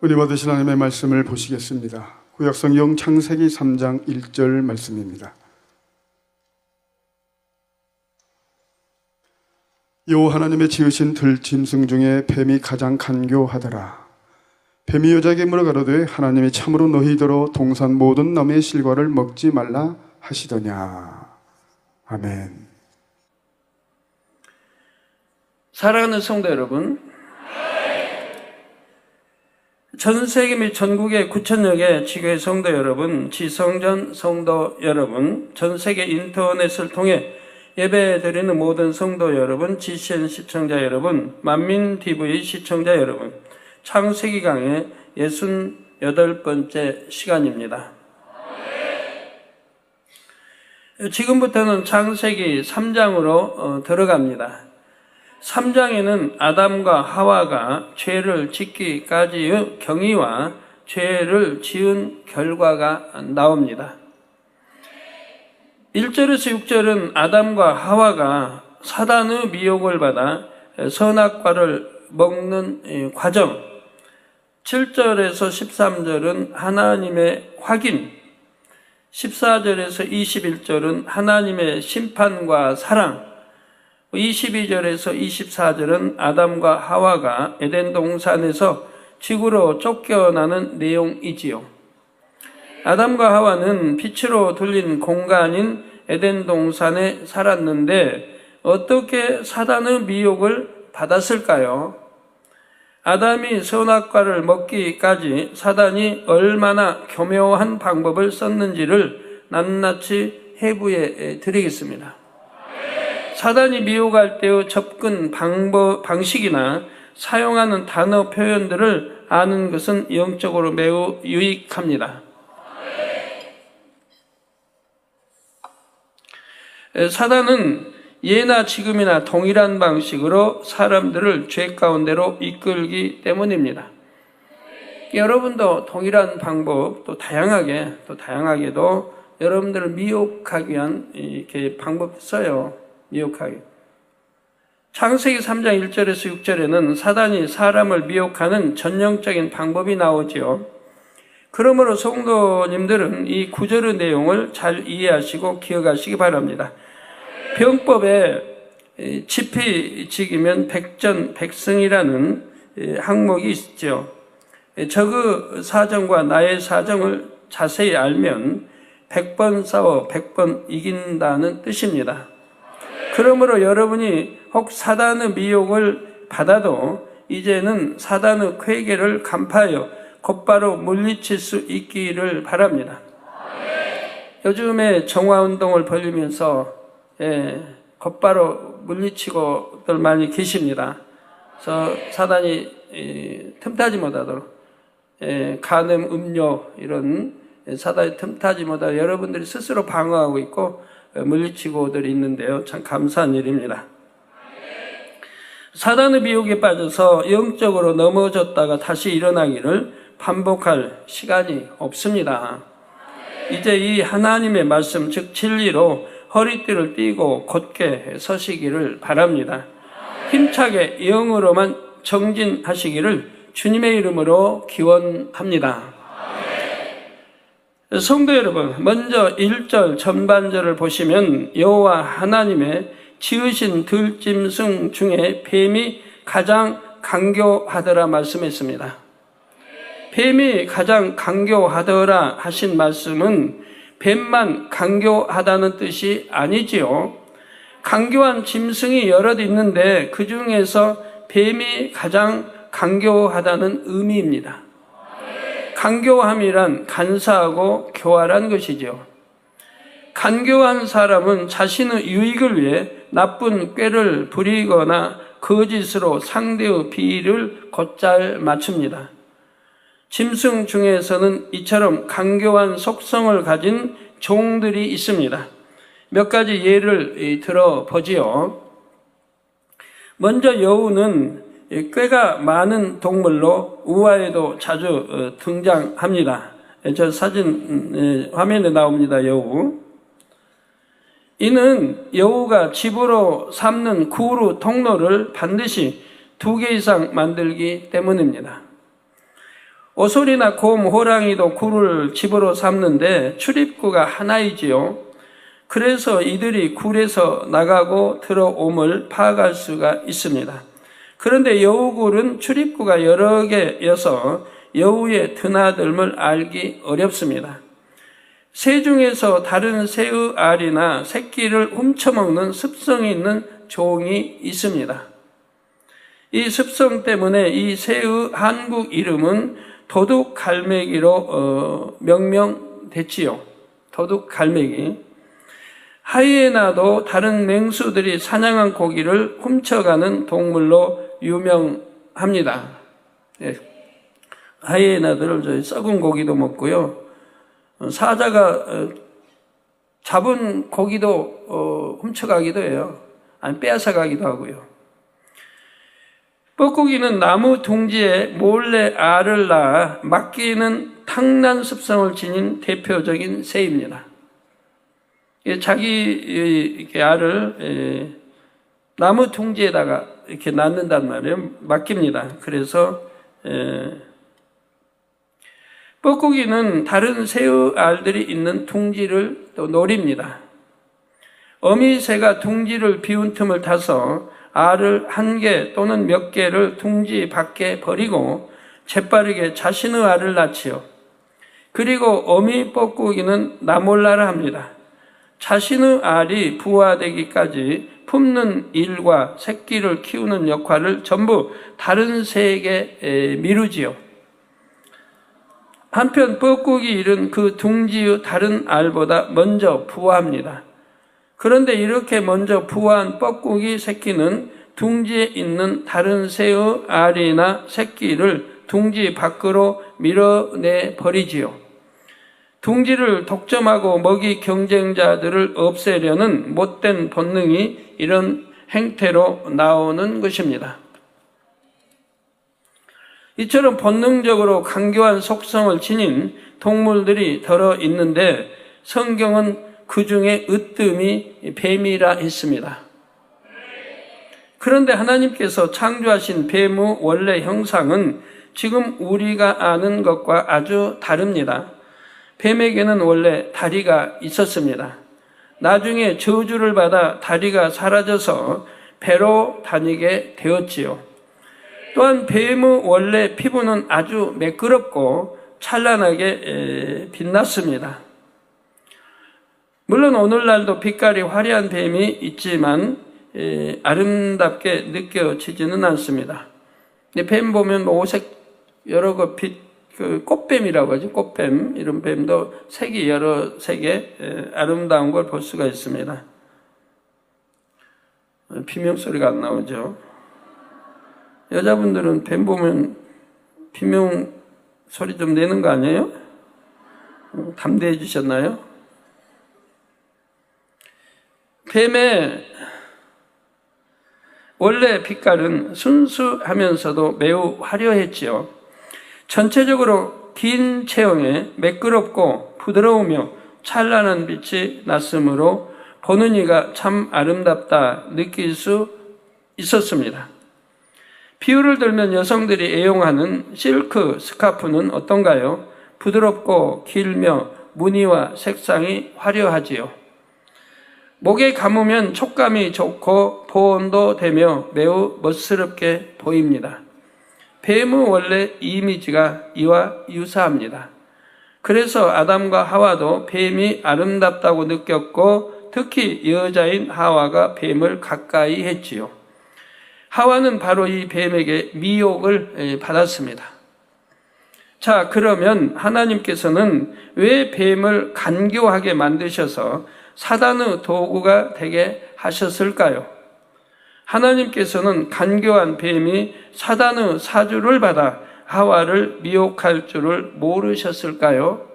은혜 받으실 하나님의 말씀을 보시겠습니다. 구약성경 창세기 3장 1절 말씀입니다. 여호와 하나님의 지으신 들짐승 중에 뱀이 가장 간교하더라. 뱀이 여자에게 물어 가로되 하나님이 참으로 너희더러 동산 모든 나무의 실과를 먹지 말라 하시더냐. 아멘. 사랑하는 성도 여러분, 전 세계 및 전국의 9천여 개 지교회 성도 여러분, 지성전 성도 여러분, 전 세계 인터넷을 통해 예배 드리는 모든 성도 여러분, GCN 시청자 여러분, 만민TV 시청자 여러분, 창세기 강의 68번째 시간입니다. 지금부터는 창세기 3장으로 들어갑니다. 3장에는 아담과 하와가 죄를 짓기까지의 경위와 죄를 지은 결과가 나옵니다. 1절에서 6절은 아담과 하와가 사단의 미혹을 받아 선악과를 먹는 과정, 7절에서 13절은 하나님의 확인, 14절에서 21절은 하나님의 심판과 사랑, 22절에서 24절은 아담과 하와가 에덴 동산에서 지구로 쫓겨나는 내용이지요. 아담과 하와는 빛으로 둘린 공간인 에덴 동산에 살았는데 어떻게 사단의 미혹을 받았을까요? 아담이 선악과를 먹기까지 사단이 얼마나 교묘한 방법을 썼는지를 낱낱이 해부해 드리겠습니다. 사단이 미혹할 때의 접근 방식이나 사용하는 단어 표현들을 아는 것은 영적으로 매우 유익합니다. 사단은 예나 지금이나 동일한 방식으로 사람들을 죄 가운데로 이끌기 때문입니다. 여러분도 동일한 방법, 또 다양하게도 여러분들을 미혹하기 위한 이렇게 방법 써요. 미혹하기. 창세기 3장 1절에서 6절에는 사단이 사람을 미혹하는 전형적인 방법이 나오지요. 그러므로 성도님들은 이 구절의 내용을 잘 이해하시고 기억하시기 바랍니다. 병법에 지피지기면 백전백승이라는 항목이 있죠. 저그 사정과 나의 사정을 자세히 알면 100번 싸워 100번 이긴다는 뜻입니다. 그러므로 여러분이 혹 사단의 미혹을 받아도 이제는 사단의 쾌계를 간파하여 곧바로 물리칠 수 있기를 바랍니다. 요즘에 정화운동을 벌이면서 곧바로 물리치고들 많이 계십니다. 그래서 사단이 틈타지 못하도록 간음, 음료 이런 사단이 틈타지 못하도록 여러분들이 스스로 방어하고 있고 물리치고들 있는데요. 참 감사한 일입니다. 사단의 미혹에 빠져서 영적으로 넘어졌다가 다시 일어나기를 반복할 시간이 없습니다. 이제 이 하나님의 말씀, 즉 진리로 허리띠를 띠고 곧게 서시기를 바랍니다. 힘차게 영으로만 정진하시기를 주님의 이름으로 기원합니다. 성도 여러분, 먼저 1절 전반절을 보시면 여호와 하나님의 지으신 들짐승 중에 뱀이 가장 간교하더라 말씀했습니다. 뱀이 가장 간교하더라 하신 말씀은 뱀만 간교하다는 뜻이 아니지요. 간교한 짐승이 여럿 있는데 그 중에서 뱀이 가장 간교하다는 의미입니다. 간교함이란 간사하고 교활한 것이죠. 간교한 사람은 자신의 유익을 위해 나쁜 꾀를 부리거나 거짓으로 상대의 비위를 곧잘 맞춥니다. 짐승 중에서는 이처럼 간교한 속성을 가진 종들이 있습니다. 몇 가지 예를 들어보지요. 먼저 여우는 꾀가 많은 동물로 우화에도 자주 등장합니다. 저 사진 화면에 나옵니다. 여우. 이는 여우가 집으로 삼는 구루 통로를 반드시 2개 이상 만들기 때문입니다. 오솔이나 곰, 호랑이도 굴을 집으로 삼는데 출입구가 하나이지요. 그래서 이들이 굴에서 나가고 들어옴을 파악할 수가 있습니다. 그런데 여우굴은 출입구가 여러 개여서 여우의 드나들음을 알기 어렵습니다. 새 중에서 다른 새의 알이나 새끼를 훔쳐먹는 습성이 있는 종이 있습니다. 이 습성 때문에 이 새의 한국 이름은 도둑갈매기로 명명됐지요. 도둑갈매기. 하이에나도 다른 맹수들이 사냥한 고기를 훔쳐가는 동물로 유명합니다. 예. 하이에나들은 저희 썩은 고기도 먹고요. 사자가 잡은 고기도 훔쳐가기도 해요. 아니 빼앗아 가기도 하고요. 뻐꾸기는 나무 둥지에 몰래 알을 낳아 맡기는 탕난 습성을 지닌 대표적인 새입니다. 자기 이렇게 알을 나무 둥지에다가 이렇게 낳는단 말이에요. 맡깁니다. 그래서 뻐꾸기는 다른 새의 알들이 있는 둥지를 또 노립니다. 어미새가 둥지를 비운 틈을 타서 알을 한 개 또는 몇 개를 둥지 밖에 버리고 재빠르게 자신의 알을 낳지요. 그리고 어미 뻐꾸기는 나몰라라 합니다. 자신의 알이 부화되기까지 품는 일과 새끼를 키우는 역할을 전부 다른 새에게 미루지요. 한편 뻐꾸기 일은 그 둥지의 다른 알보다 먼저 부화합니다. 그런데 이렇게 먼저 부화한 뻐꾸기 새끼는 둥지에 있는 다른 새의 알이나 새끼를 둥지 밖으로 밀어내 버리지요. 둥지를 독점하고 먹이 경쟁자들을 없애려는 못된 본능이 이런 행태로 나오는 것입니다. 이처럼 본능적으로 간교한 속성을 지닌 동물들이 더러 있는데 성경은 그 중에 으뜸이 뱀이라 했습니다. 그런데 하나님께서 창조하신 뱀의 원래 형상은 지금 우리가 아는 것과 아주 다릅니다. 뱀에게는 원래 다리가 있었습니다. 나중에 저주를 받아 다리가 사라져서 배로 다니게 되었지요. 또한 뱀의 원래 피부는 아주 매끄럽고 찬란하게 빛났습니다. 물론 오늘날도 빛깔이 화려한 뱀이 있지만 아름답게 느껴지지는 않습니다. 뱀 보면 오색 여러 거 빛, 그 꽃뱀이라고 하죠. 꽃뱀 이런 뱀도 색이 여러 색의 아름다운 걸 볼 수가 있습니다. 비명 소리가 안 나오죠. 여자분들은 뱀 보면 비명 소리 좀 내는 거 아니에요? 담대해지셨나요? 뱀의 원래 빛깔은 순수하면서도 매우 화려했지요. 전체적으로 긴 체형에 매끄럽고 부드러우며 찬란한 빛이 났으므로 보는 이가 참 아름답다 느낄 수 있었습니다. 비유를 들면 여성들이 애용하는 실크 스카프는 어떤가요? 부드럽고 길며 무늬와 색상이 화려하지요. 목에 감으면 촉감이 좋고 보온도 되며 매우 멋스럽게 보입니다. 뱀의 원래 이미지가 이와 유사합니다. 그래서 아담과 하와도 뱀이 아름답다고 느꼈고 특히 여자인 하와가 뱀을 가까이 했지요. 하와는 바로 이 뱀에게 미혹을 받았습니다. 자, 그러면 하나님께서는 왜 뱀을 간교하게 만드셔서 사단의 도구가 되게 하셨을까요? 하나님께서는 간교한 뱀이 사단의 사주를 받아 하와를 미혹할 줄을 모르셨을까요?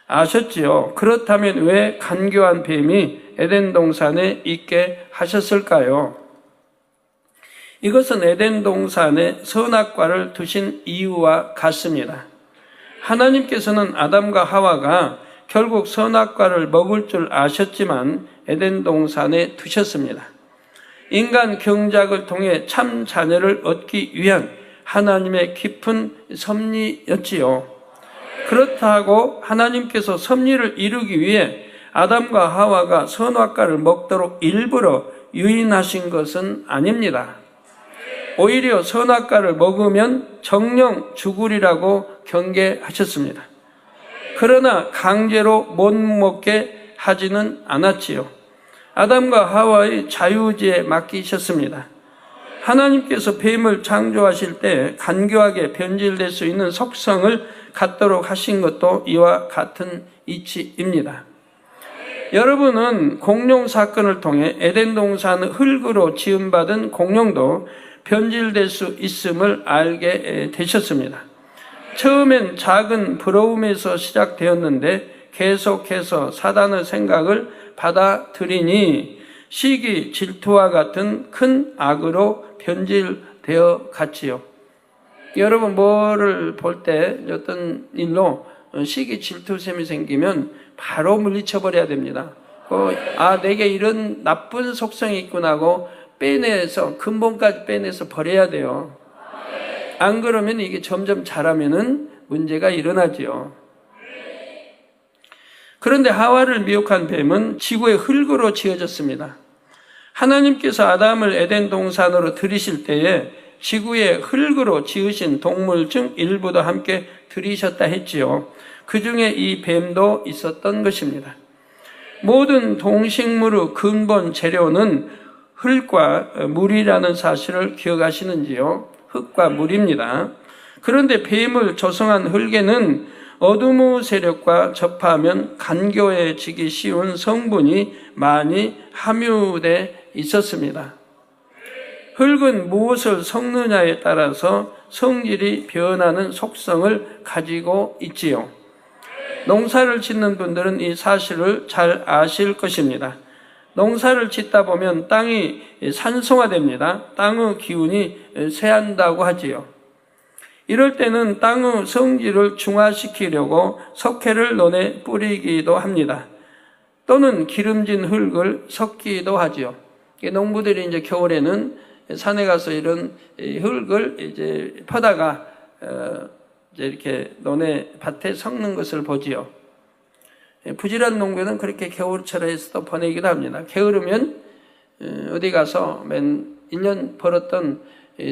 아셨지요? 그렇다면 왜 간교한 뱀이 에덴 동산에 있게 하셨을까요? 이것은 에덴 동산에 선악과를 두신 이유와 같습니다. 하나님께서는 아담과 하와가 결국 선악과를 먹을 줄 아셨지만 에덴 동산에 두셨습니다. 인간 경작을 통해 참 자녀를 얻기 위한 하나님의 깊은 섭리였지요. 그렇다고 하나님께서 섭리를 이루기 위해 아담과 하와가 선악과를 먹도록 일부러 유인하신 것은 아닙니다. 오히려 선악과를 먹으면 정령 죽으리라고 경계하셨습니다. 그러나 강제로 못 먹게 하지는 않았지요. 아담과 하와의 자유의지에 맡기셨습니다. 하나님께서 뱀을 창조하실 때 간교하게 변질될 수 있는 속성을 갖도록 하신 것도 이와 같은 이치입니다. 여러분은 공룡 사건을 통해 에덴 동산 흙으로 지음받은 공룡도 변질될 수 있음을 알게 되셨습니다. 처음엔 작은 부러움에서 시작되었는데 계속해서 사단의 생각을 받아들이니 시기, 질투와 같은 큰 악으로 변질되어 갔지요. 여러분 뭐를 볼 때 어떤 일로 시기, 질투심이 생기면 바로 물리쳐버려야 됩니다. 내게 이런 나쁜 속성이 있구나 하고 빼내서 근본까지 빼내서 버려야 돼요. 안 그러면 이게 점점 자라면은 문제가 일어나지요. 그런데 하와를 미혹한 뱀은 지구의 흙으로 지어졌습니다. 하나님께서 아담을 에덴 동산으로 들이실 때에 지구의 흙으로 지으신 동물 중 일부도 함께 들이셨다 했지요. 그 중에 이 뱀도 있었던 것입니다. 모든 동식물의 근본 재료는 흙과 물이라는 사실을 기억하시는지요? 흙과 물입니다. 그런데 뱀을 조성한 흙에는 어둠의 세력과 접하면 간교해지기 쉬운 성분이 많이 함유되어 있었습니다. 흙은 무엇을 섞느냐에 따라서 성질이 변하는 속성을 가지고 있지요. 농사를 짓는 분들은 이 사실을 잘 아실 것입니다. 농사를 짓다 보면 땅이 산성화됩니다. 땅의 기운이 쇠한다고 하지요. 이럴 때는 땅의 성질을 중화시키려고 석회를 논에 뿌리기도 합니다. 또는 기름진 흙을 섞기도 하지요. 농부들이 이제 겨울에는 산에 가서 이런 흙을 이제 퍼다가 이제 이렇게 논에 밭에 섞는 것을 보지요. 부지런 농부는 그렇게 겨울철에서도 보내기도 합니다. 게으르면 어디 가서 1년 벌었던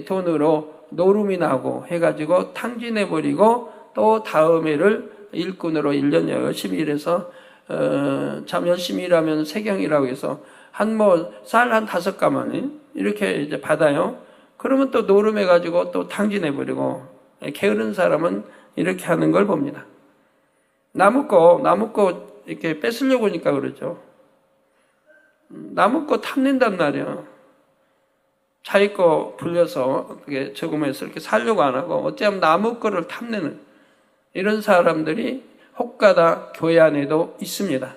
돈으로 노름이나 하고 해가지고 탕진해버리고 또 다음 해를 일꾼으로 1년 열심히 일해서 참 열심히 일하면 세경이라고 해서 쌀 한 5가마니 이렇게 이제 받아요. 그러면 또 노름해가지고 또 탕진해버리고 게으른 사람은 이렇게 하는 걸 봅니다. 나무 거 이렇게 뺏으려고 하니까 그러죠. 나무 거 탐낸단 말이야. 자기 거 불려서 어떻게 저금해서 이렇게 살려고 안 하고 어쩌면 나무 거를 탐내는 이런 사람들이 혹가다 교회 안에도 있습니다.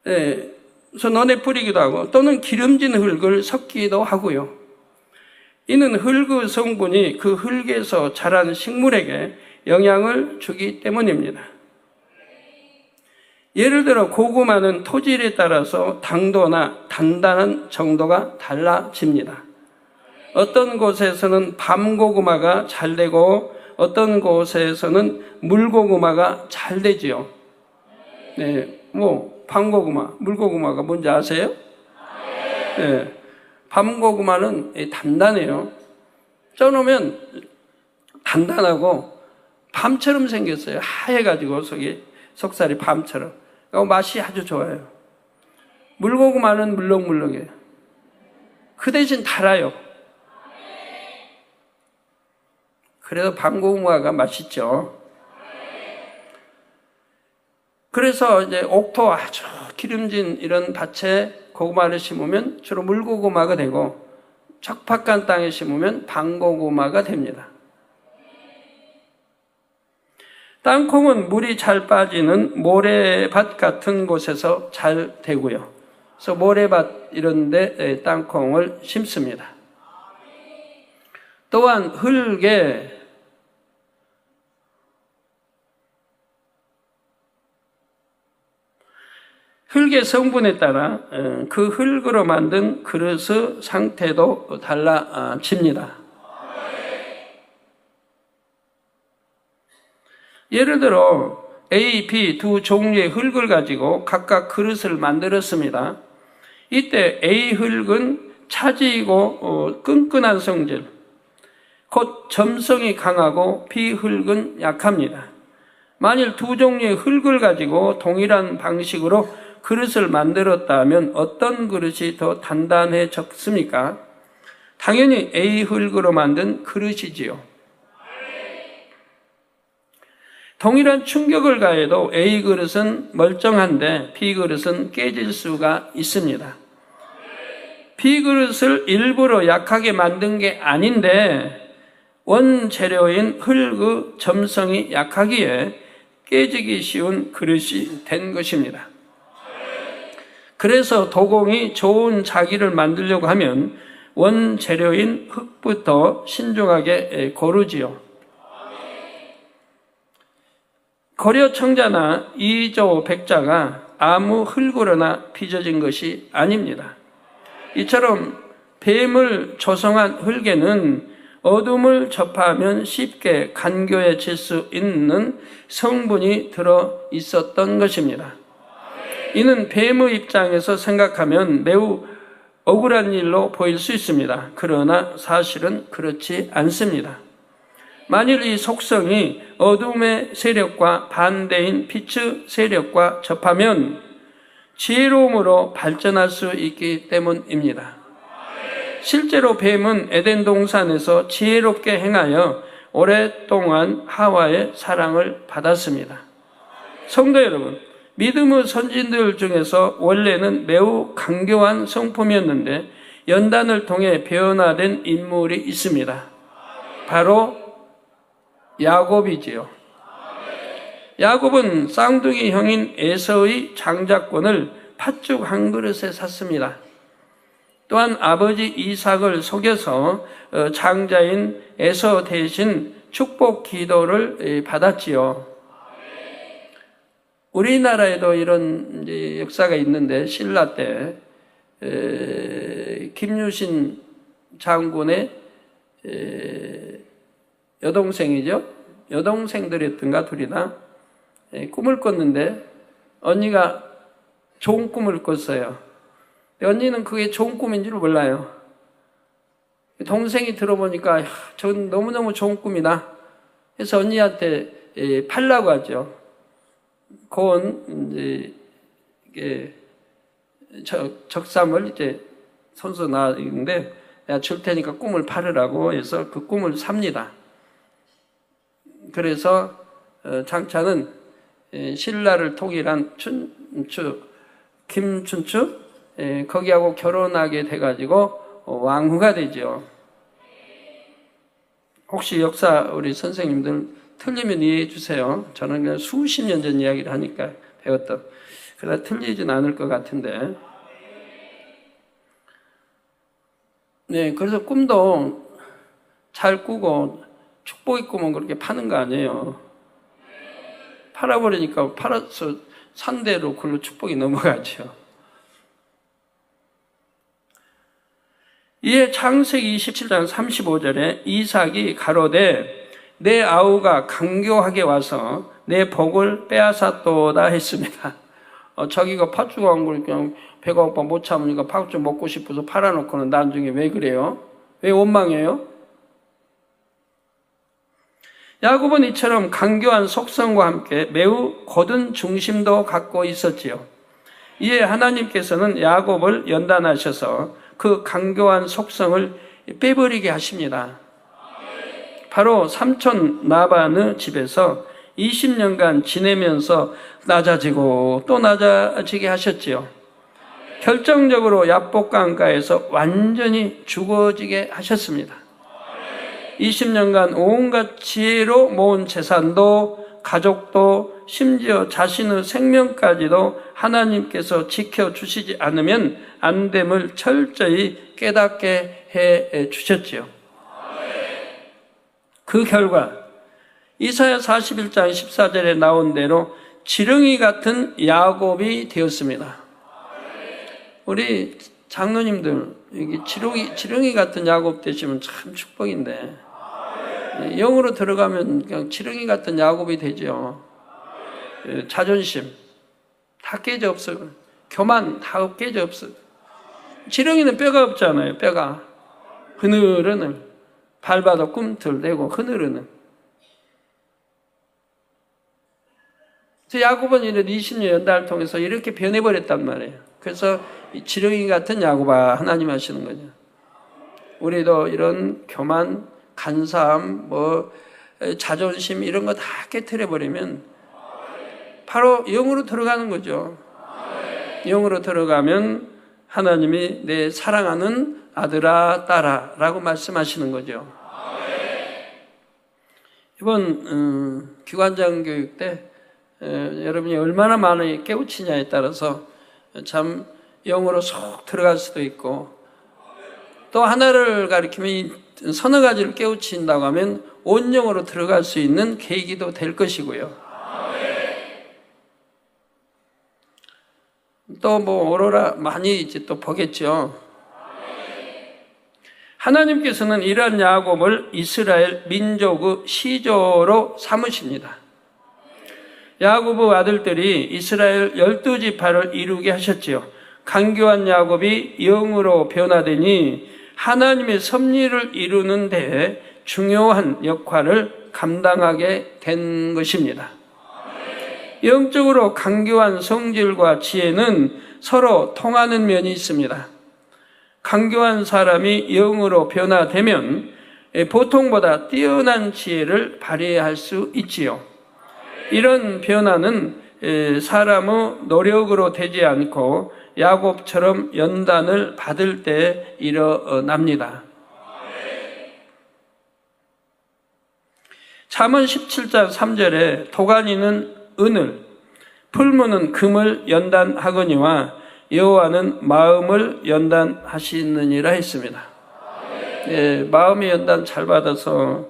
네, 그래서 논에 뿌리기도 하고 또는 기름진 흙을 섞기도 하고요. 이는 흙의 성분이 그 흙에서 자란 식물에게 영향을 주기 때문입니다. 예를 들어 고구마는 토질에 따라서 당도나 단단한 정도가 달라집니다. 어떤 곳에서는 밤고구마가 잘 되고 어떤 곳에서는 물고구마가 잘 되지요. 네, 밤고구마, 물고구마가 뭔지 아세요? 네, 밤고구마는 단단해요. 쪄놓으면 단단하고 밤처럼 생겼어요. 하얘가지고 속살이 밤처럼. 맛이 아주 좋아요. 물고구마는 물렁물렁해요. 그 대신 달아요. 그래서 밤고구마가 맛있죠. 그래서 이제 옥토 아주 기름진 이런 밭에 고구마를 심으면 주로 물고구마가 되고 척박한 땅에 심으면 밤고구마가 됩니다. 땅콩은 물이 잘 빠지는 모래밭 같은 곳에서 잘 되고요. 그래서 모래밭 이런 데 땅콩을 심습니다. 또한 흙의 성분에 따라 그 흙으로 만든 그릇의 상태도 달라집니다. 예를 들어 A, B 두 종류의 흙을 가지고 각각 그릇을 만들었습니다. 이때 A 흙은 차지이고 끈끈한 성질, 곧 점성이 강하고 B 흙은 약합니다. 만일 두 종류의 흙을 가지고 동일한 방식으로 그릇을 만들었다면 어떤 그릇이 더 단단해졌습니까? 당연히 A 흙으로 만든 그릇이지요. 동일한 충격을 가해도 A 그릇은 멀쩡한데 B 그릇은 깨질 수가 있습니다. B 그릇을 일부러 약하게 만든 게 아닌데 원재료인 흙의 점성이 약하기에 깨지기 쉬운 그릇이 된 것입니다. 그래서 도공이 좋은 자기를 만들려고 하면 원재료인 흙부터 신중하게 고르지요. 고려 청자나 이조 백자가 아무 흙으로나 빚어진 것이 아닙니다. 이처럼 뱀을 조성한 흙에는 어둠을 접하면 쉽게 간교해질 수 있는 성분이 들어 있었던 것입니다. 이는 뱀의 입장에서 생각하면 매우 억울한 일로 보일 수 있습니다. 그러나 사실은 그렇지 않습니다. 만일 이 속성이 어둠의 세력과 반대인 빛의 세력과 접하면 지혜로움으로 발전할 수 있기 때문입니다. 실제로 뱀은 에덴 동산에서 지혜롭게 행하여 오랫동안 하와의 사랑을 받았습니다. 성도 여러분, 믿음의 선진들 중에서 원래는 매우 강교한 성품이었는데 연단을 통해 변화된 인물이 있습니다. 바로 야곱이지요. 야곱은 쌍둥이 형인 에서의 장자권을 팥죽 한 그릇에 샀습니다. 또한 아버지 이삭을 속여서 장자인 에서 대신 축복 기도를 받았지요. 우리나라에도 이런 역사가 있는데 신라 때 김유신 장군의 여동생이죠. 여동생들이었던가 둘이 다 꿈을 꿨는데 언니가 좋은 꿈을 꿨어요. 언니는 그게 좋은 꿈인 줄 몰라요. 동생이 들어보니까 전 너무너무 좋은 꿈이다. 그래서 언니한테 팔라고 하죠. 고운 이제 적삼을 이제 손수 놔있는데 내가 줄 테니까 꿈을 팔으라고 해서 그 꿈을 삽니다. 그래서 장차는 신라를 통일한 춘추 김춘추 거기하고 결혼하게 돼가지고 왕후가 되죠. 혹시 역사 우리 선생님들 틀리면 이해해 주세요. 저는 그냥 수십 년 전 이야기를 하니까 배웠던. 그러나 틀리진 않을 것 같은데. 네, 그래서 꿈도 잘 꾸고 축복이 꾸면 그렇게 파는 거 아니에요. 팔아버리니까 팔아서 산 대로 그걸로 축복이 넘어가죠. 이에 창세기 27장 35절에 이삭이 가로되 내 아우가 강교하게 와서 내 복을 빼앗았도다 했습니다. 자기가 팥죽 한 걸 그냥 배가 고파 못 참으니까 팥죽 먹고 싶어서 팔아놓고는 나중에 왜 그래요? 왜 원망해요? 야곱은 이처럼 강교한 속성과 함께 매우 곧은 중심도 갖고 있었지요. 이에 하나님께서는 야곱을 연단하셔서 그 강교한 속성을 빼버리게 하십니다. 바로 삼촌 라반의 집에서 20년간 지내면서 낮아지고 또 낮아지게 하셨지요. 결정적으로 야복강가에서 완전히 죽어지게 하셨습니다. 20년간 온갖 지혜로 모은 재산도 가족도 심지어 자신의 생명까지도 하나님께서 지켜주시지 않으면 안 됨을 철저히 깨닫게 해 주셨지요. 그 결과 이사야 41장 14절에 나온 대로 지렁이 같은 야곱이 되었습니다. 우리 장로님들 여기 지렁이 같은 야곱 되시면 참 축복인데 영으로 들어가면 그냥 지렁이 같은 야곱이 되죠. 자존심 다 깨져 없어. 교만 다 깨져 없어. 지렁이는 뼈가 없잖아요. 뼈가 흐느르는 밟아도 꿈틀대고 흐느르는. 야곱은 이런 20년 연단을 통해서 이렇게 변해버렸단 말이에요. 그래서 지렁이 같은 야곱아 하나님 하시는 거죠. 우리도 이런 교만, 간사함, 자존심 이런 거 다 깨트려버리면 바로 영으로 들어가는 거죠. 영으로 들어가면 하나님이 내 사랑하는 아들아 딸아 라고 말씀하시는 거죠. 이번 기관장 교육 때 여러분이 얼마나 많이 깨우치냐에 따라서 참 영으로 쏙 들어갈 수도 있고, 또 하나를 가리키면 서너 가지를 깨우친다고 하면 온 영으로 들어갈 수 있는 계기도 될 것이고요. 또 오로라 많이 이제 또 보겠죠. 하나님께서는 이러한 야곱을 이스라엘 민족의 시조로 삼으십니다. 야곱의 아들들이 이스라엘 12지파를 이루게 하셨지요. 간교한 야곱이 영으로 변화되니 하나님의 섭리를 이루는 데 중요한 역할을 감당하게 된 것입니다. 영적으로 간교한 성질과 지혜는 서로 통하는 면이 있습니다. 간교한 사람이 영으로 변화되면 보통보다 뛰어난 지혜를 발휘할 수 있지요. 이런 변화는 사람의 노력으로 되지 않고 야곱처럼 연단을 받을 때 일어납니다. 잠언 17장 3절에 도가니는 은을, 풀무는 금을 연단하거니와 여호와는 마음을 연단하시느니라 했습니다. 마음의 연단 잘 받아서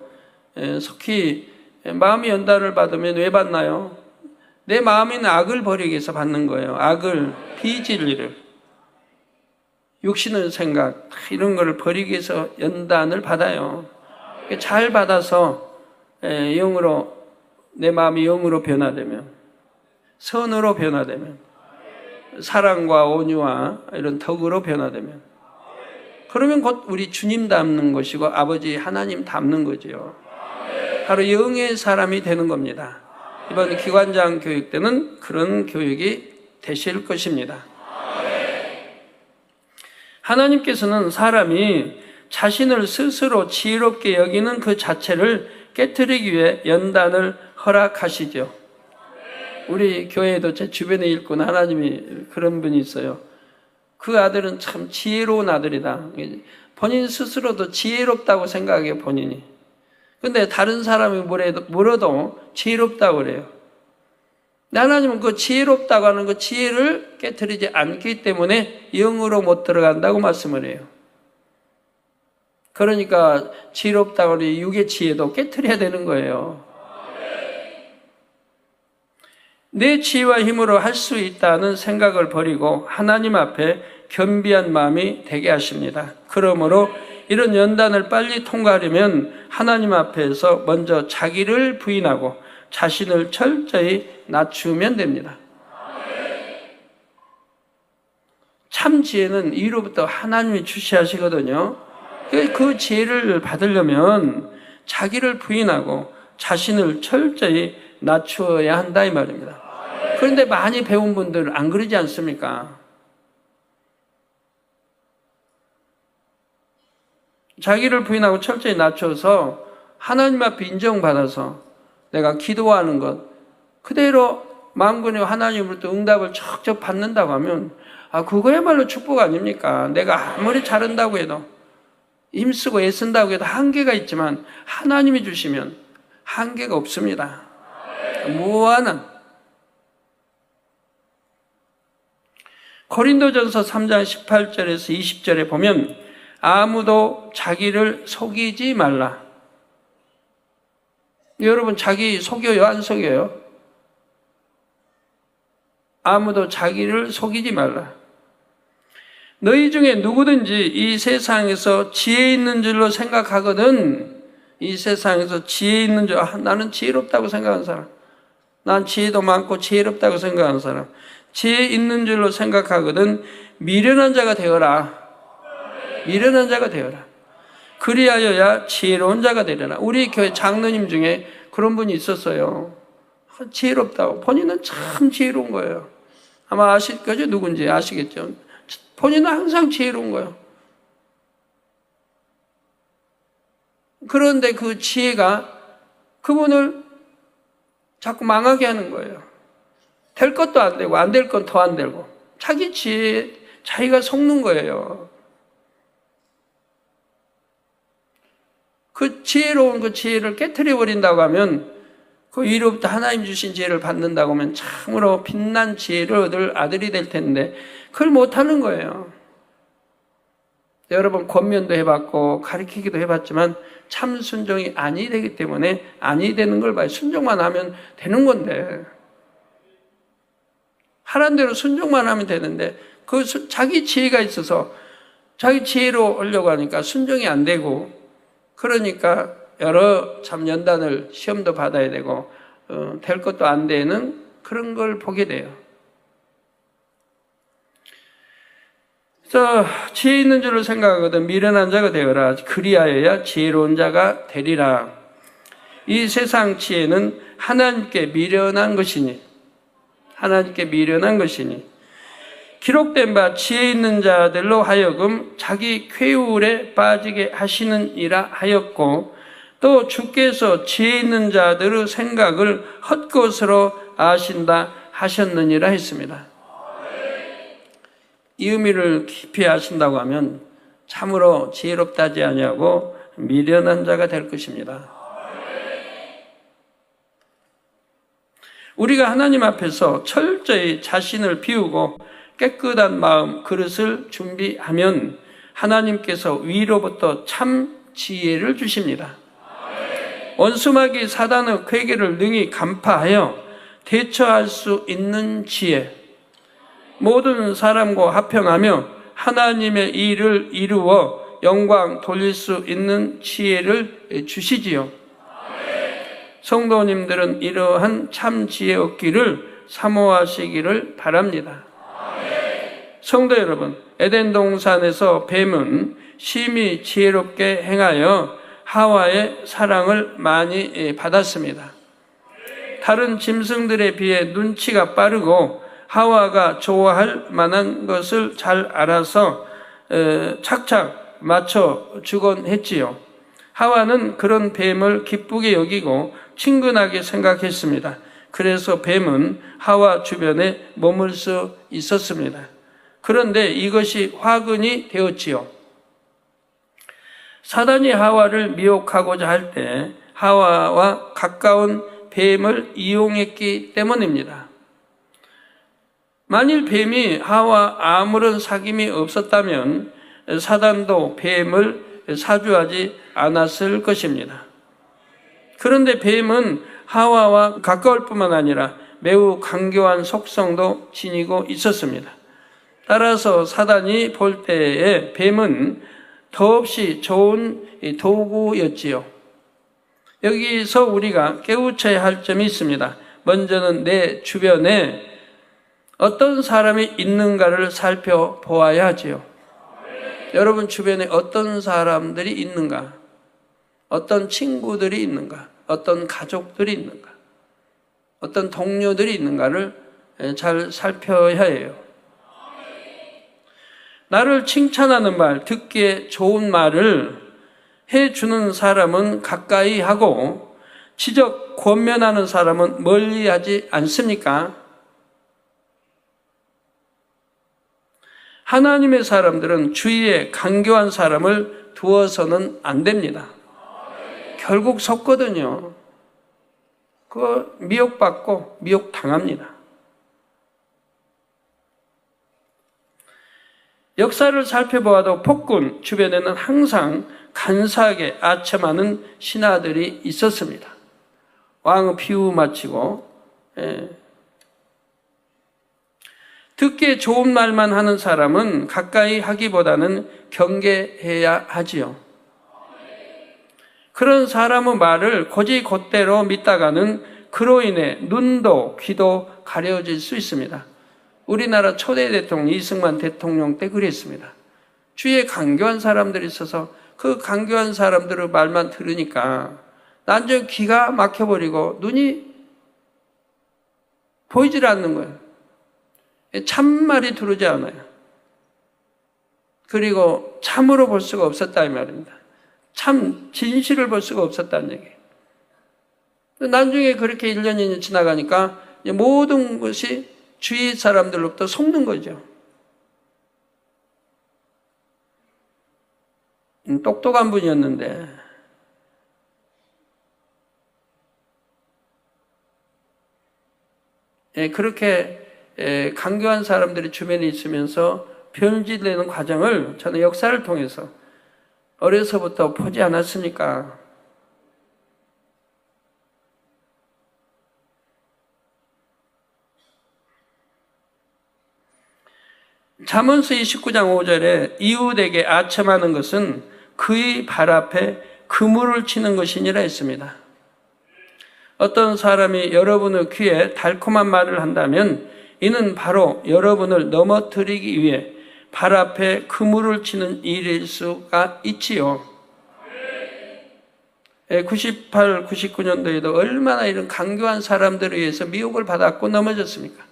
속히 마음의 연단을 받으면 왜 받나요? 내 마음에 있는 악을 버리기 위해서 받는 거예요. 악을, 비진리를, 욕심의 생각 이런 거를 버리기 위해서 연단을 받아요. 잘 받아서 영으로, 내 마음이 영으로 변화되면, 선으로 변화되면, 사랑과 온유와 이런 덕으로 변화되면, 그러면 곧 우리 주님 닮는 것이고 아버지 하나님 닮는 거죠. 바로 영의 사람이 되는 겁니다. 이번 기관장 교육 때는 그런 교육이 되실 것입니다. 하나님께서는 사람이 자신을 스스로 지혜롭게 여기는 그 자체를 깨트리기 위해 연단을 허락하시죠. 우리 교회에도 제 주변에 일꾼 하나님이 그런 분이 있어요. 그 아들은 참 지혜로운 아들이다. 본인 스스로도 지혜롭다고 생각해요, 본인이. 근데 다른 사람이 물어도 지혜롭다고 그래요. 하나님은 그 지혜롭다고 하는 그 지혜를 깨트리지 않기 때문에 영으로 못 들어간다고 말씀을 해요. 그러니까 지혜롭다고 하는 육의 지혜도 깨트려야 되는 거예요. 내 지혜와 힘으로 할 수 있다는 생각을 버리고 하나님 앞에 겸비한 마음이 되게 하십니다. 그러므로 이런 연단을 빨리 통과하려면 하나님 앞에서 먼저 자기를 부인하고 자신을 철저히 낮추면 됩니다. 참 지혜는 이로부터 하나님이 주시하시거든요. 그 지혜를 받으려면 자기를 부인하고 자신을 철저히 낮추어야 한다 이 말입니다. 그런데 많이 배운 분들은 안 그러지 않습니까? 자기를 부인하고 철저히 낮춰서 하나님 앞에 인정받아서 내가 기도하는 것 그대로 만군의 하나님으로부터 응답을 척척 받는다고 하면 그거야말로 축복 아닙니까? 내가 아무리 잘한다고 해도 힘쓰고 애쓴다고 해도 한계가 있지만 하나님이 주시면 한계가 없습니다. 무한한. 고린도전서 3장 18절에서 20절에 보면 아무도 자기를 속이지 말라. 여러분 자기 속여요? 안 속여요? 아무도 자기를 속이지 말라. 너희 중에 누구든지 이 세상에서 지혜 있는 줄로 생각하거든 이 세상에서 지혜 있는 줄, 나는 지혜롭다고 생각하는 사람, 난 지혜도 많고 지혜롭다고 생각하는 사람, 지혜 있는 줄로 생각하거든 미련한 자가 되어라. 미련한 자가 되어라. 그리하여야 지혜로운 자가 되려나. 우리 교회 장로님 중에 그런 분이 있었어요. 지혜롭다고. 본인은 참 지혜로운 거예요. 아마 아실 거죠? 누군지 아시겠죠? 본인은 항상 지혜로운 거예요. 그런데 그 지혜가 그분을 자꾸 망하게 하는 거예요. 될 것도 안 되고 안 될 건 더 안 되고 자기 지혜에 자기가 속는 거예요. 그 지혜로운 그 지혜를 깨트려 버린다고 하면 그 위로부터 하나님 주신 지혜를 받는다고 하면 참으로 빛난 지혜를 얻을 아들이 될 텐데 그걸 못하는 거예요. 여러 번 권면도 해봤고 가르치기도 해봤지만 참 순종이 아니 되기 때문에 아니 되는 걸 봐요. 순종만 하면 되는 건데 하라는 대로 순종만 하면 되는데 그 자기 지혜가 있어서 자기 지혜로 하려고 하니까 순종이 안 되고 그러니까 여러 참 연단을 시험도 받아야 되고 될 것도 안 되는 그런 걸 보게 돼요. 그래서 지혜 있는 줄을 생각하거든 미련한 자가 되어라. 그리하여야 지혜로운 자가 되리라. 이 세상 지혜는 하나님께 미련한 것이니 기록된 바 지혜 있는 자들로 하여금 자기 쾌율에 빠지게 하시는 이라 하였고 또 주께서 지혜 있는 자들의 생각을 헛것으로 아신다 하셨느니라 했습니다. 이 의미를 깊이 아신다고 하면 참으로 지혜롭다지 아니하고 미련한 자가 될 것입니다. 우리가 하나님 앞에서 철저히 자신을 비우고 깨끗한 마음, 그릇을 준비하면 하나님께서 위로부터 참 지혜를 주십니다. 원수마귀 사단의 궤계를 능히 간파하여 대처할 수 있는 지혜, 모든 사람과 합평하며 하나님의 일을 이루어 영광 돌릴 수 있는 지혜를 주시지요. 성도님들은 이러한 참 지혜 얻기를 사모하시기를 바랍니다. 성도 여러분, 에덴 동산에서 뱀은 심히 지혜롭게 행하여 하와의 사랑을 많이 받았습니다. 다른 짐승들에 비해 눈치가 빠르고 하와가 좋아할 만한 것을 잘 알아서 착착 맞춰주곤 했지요. 하와는 그런 뱀을 기쁘게 여기고 친근하게 생각했습니다. 그래서 뱀은 하와 주변에 머물 수 있었습니다. 그런데 이것이 화근이 되었지요. 사단이 하와를 미혹하고자 할 때 하와와 가까운 뱀을 이용했기 때문입니다. 만일 뱀이 하와 아무런 사귐이 없었다면 사단도 뱀을 사주하지 않았을 것입니다. 그런데 뱀은 하와와 가까울 뿐만 아니라 매우 강교한 속성도 지니고 있었습니다. 따라서 사단이 볼 때에 뱀은 더없이 좋은 도구였지요. 여기서 우리가 깨우쳐야 할 점이 있습니다. 먼저는 내 주변에 어떤 사람이 있는가를 살펴보아야 하지요. 여러분 주변에 어떤 사람들이 있는가? 어떤 친구들이 있는가? 어떤 가족들이 있는가? 어떤 동료들이 있는가를 잘 살펴야 해요. 나를 칭찬하는 말, 듣기에 좋은 말을 해주는 사람은 가까이 하고 지적, 권면하는 사람은 멀리 하지 않습니까? 하나님의 사람들은 주위에 간교한 사람을 두어서는 안 됩니다. 결국 속거든요. 그거 미혹받고 미혹당합니다. 역사를 살펴보아도 폭군 주변에는 항상 간사하게 아첨하는 신하들이 있었습니다. 왕의 피우 마치고 듣기에 좋은 말만 하는 사람은 가까이 하기보다는 경계해야 하지요. 그런 사람의 말을 곧이곧대로 믿다가는 그로 인해 눈도 귀도 가려질 수 있습니다. 우리나라 초대 대통령 이승만 대통령 때 그랬습니다. 주위에 강교한 사람들이 있어서 그 강교한 사람들의 말만 들으니까 난전 귀가 막혀버리고 눈이 보이질 않는 거예요. 참말이 들어오지 않아요. 그리고 참으로 볼 수가 없었다 이 말입니다. 참 진실을 볼 수가 없었다는 얘기예요. 나중에 그렇게 1년, 2년 지나가니까 모든 것이 주위 사람들로부터 속는 거죠. 똑똑한 분이었는데 그렇게 강교한 사람들이 주변에 있으면서 변질되는 과정을 저는 역사를 통해서 어려서부터 보지 않았습니까? 잠언서 29장 5절에 이웃에게 아첨하는 것은 그의 발 앞에 그물을 치는 것이니라 했습니다. 어떤 사람이 여러분의 귀에 달콤한 말을 한다면 이는 바로 여러분을 넘어뜨리기 위해 발 앞에 그물을 치는 일일 수가 있지요. 98, 99년도에도 얼마나 이런 강교한 사람들에 의해서 미혹을 받았고 넘어졌습니까?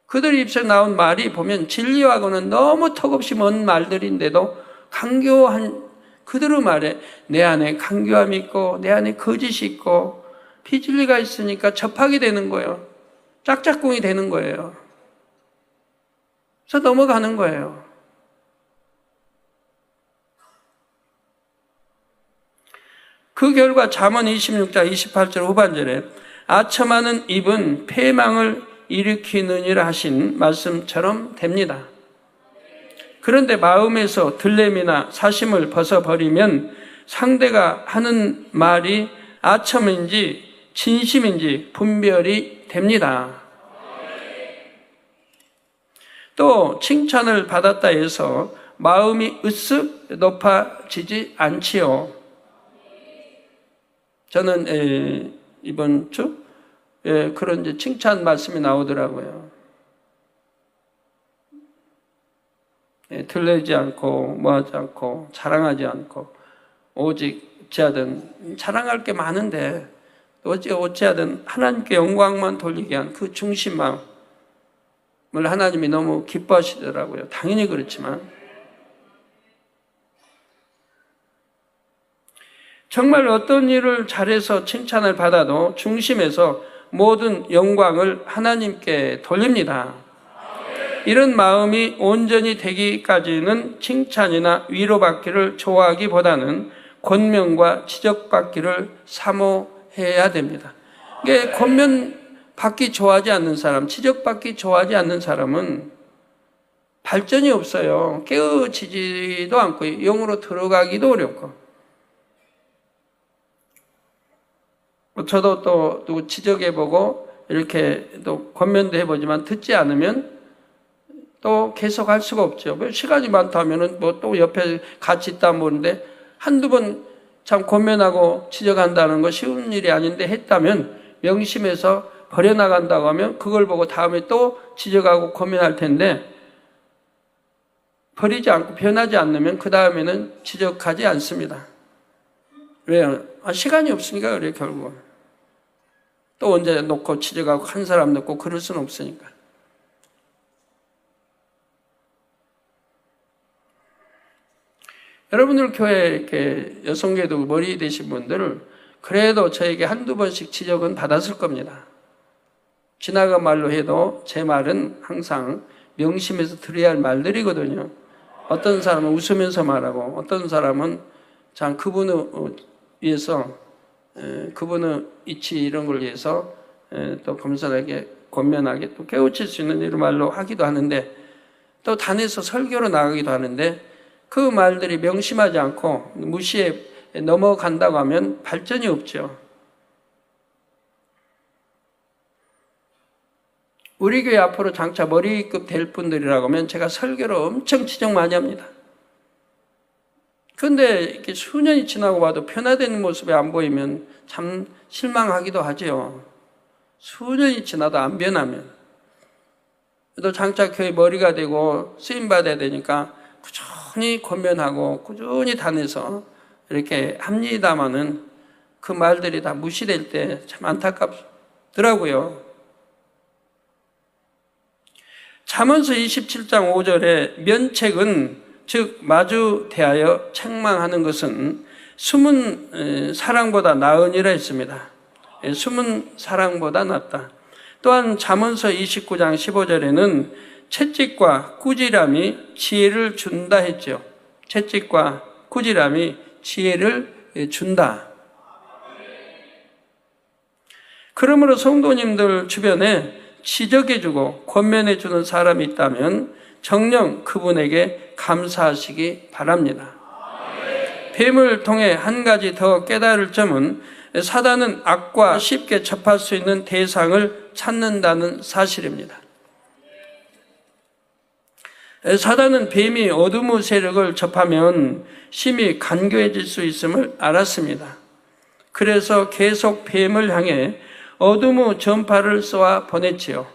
그들 입에서 나온 말이 보면 진리하고는 너무 턱없이 먼 말들인데도 강교한 그들의 말에 내 안에 강교함이 있고 내 안에 거짓이 있고 비진리가 있으니까 접하게 되는 거예요. 짝짝꿍이 되는 거예요. 그래서 넘어가는 거예요. 그 결과 잠언 26장 28절 후반절에 아첨하는 입은 패망을 일으키느니라 하신 말씀처럼 됩니다. 그런데 마음에서 들램이나 사심을 벗어버리면 상대가 하는 말이 아첨인지 진심인지 분별이 됩니다. 또 칭찬을 받았다 해서 마음이 으쓱 높아지지 않지요. 저는 이번 주 그런 이제 칭찬 말씀이 나오더라고요. 들리지 않고 뭐하지 않고 자랑하지 않고 오직 어찌하든 자랑할 게 많은데 어찌하든 하나님께 영광만 돌리게 한 그 중심 마음을 하나님이 너무 기뻐하시더라고요. 당연히 그렇지만 정말 어떤 일을 잘해서 칭찬을 받아도 중심에서 모든 영광을 하나님께 돌립니다. 이런 마음이 온전히 되기까지는 칭찬이나 위로받기를 좋아하기보다는 권면과 지적받기를 사모해야 됩니다. 이게 권면받기 좋아하지 않는 사람, 지적받기 좋아하지 않는 사람은 발전이 없어요. 깨어지지도 않고 영으로 들어가기도 어렵고. 저도 또 누구 지적해보고 이렇게 또 권면도 해보지만 듣지 않으면 또 계속 할 수가 없죠. 시간이 많다면은 뭐 또 옆에 같이 있다 보는데 한두 번 참 권면하고 지적한다는 거 쉬운 일이 아닌데 했다면 명심해서 버려나간다고 하면 그걸 보고 다음에 또 지적하고 권면할 텐데 버리지 않고 변하지 않으면 그 다음에는 지적하지 않습니다. 왜요? 시간이 없으니까 그래요, 결국은. 또 언제 놓고 지적하고 한 사람 놓고 그럴 수는 없으니까. 여러분들 교회 이렇게 여성계도 머리 되신 분들 그래도 저에게 한두 번씩 지적은 받았을 겁니다. 지나간 말로 해도 제 말은 항상 명심해서 들어야 할 말들이거든요. 어떤 사람은 웃으면서 말하고 어떤 사람은 참 그분을 위해서 그분의 이치 이런 걸 위해서 또 겸손하게 권면하게 또 깨우칠 수 있는 이런 말로 하기도 하는데 또 단에서 설교로 나가기도 하는데 그 말들이 명심하지 않고 무시해 넘어간다고 하면 발전이 없죠. 우리 교회 앞으로 장차 머리급 될 분들이라고 하면 제가 설교를 엄청 지적 많이 합니다. 그런데 이렇게 수년이 지나고 봐도 변화되는 모습이 안 보이면 참 실망하기도 하지요. 수년이 지나도 안 변하면. 또 장차 교회 머리가 되고 쓰임받아야 되니까 꾸준히 권면하고 꾸준히 다녀서 이렇게 합니다마는 그 말들이 다 무시될 때 참 안타깝더라고요. 잠언서 27장 5절에 면책은 즉 마주 대하여 책망하는 것은 숨은 사랑보다 나으니라 했습니다. 숨은 사랑보다 낫다. 또한 잠언서 29장 15절에는 채찍과 꾸지람이 지혜를 준다 했죠. 채찍과 꾸지람이 지혜를 준다. 그러므로 성도님들 주변에 지적해주고 권면해주는 사람이 있다면 정녕 그분에게 감사하시기 바랍니다. 뱀을 통해 한 가지 더 깨달을 점은 사단은 악과 쉽게 접할 수 있는 대상을 찾는다는 사실입니다. 사단은 뱀이 어둠의 세력을 접하면 심히 간교해질 수 있음을 알았습니다. 그래서 계속 뱀을 향해 어둠의 전파를 쏘아 보냈지요.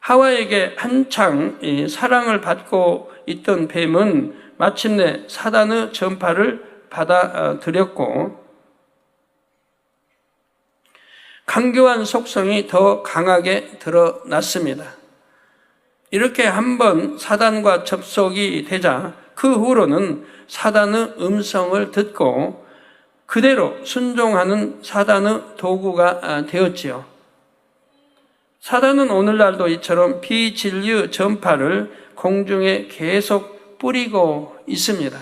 하와에게 한창 사랑을 받고 있던 뱀은 마침내 사단의 전파를 받아들였고 간교한 속성이 더 강하게 드러났습니다. 이렇게 한번 사단과 접속이 되자 그 후로는 사단의 음성을 듣고 그대로 순종하는 사단의 도구가 되었지요. 사단은 오늘날도 이처럼 비진리의 전파를 공중에 계속 뿌리고 있습니다.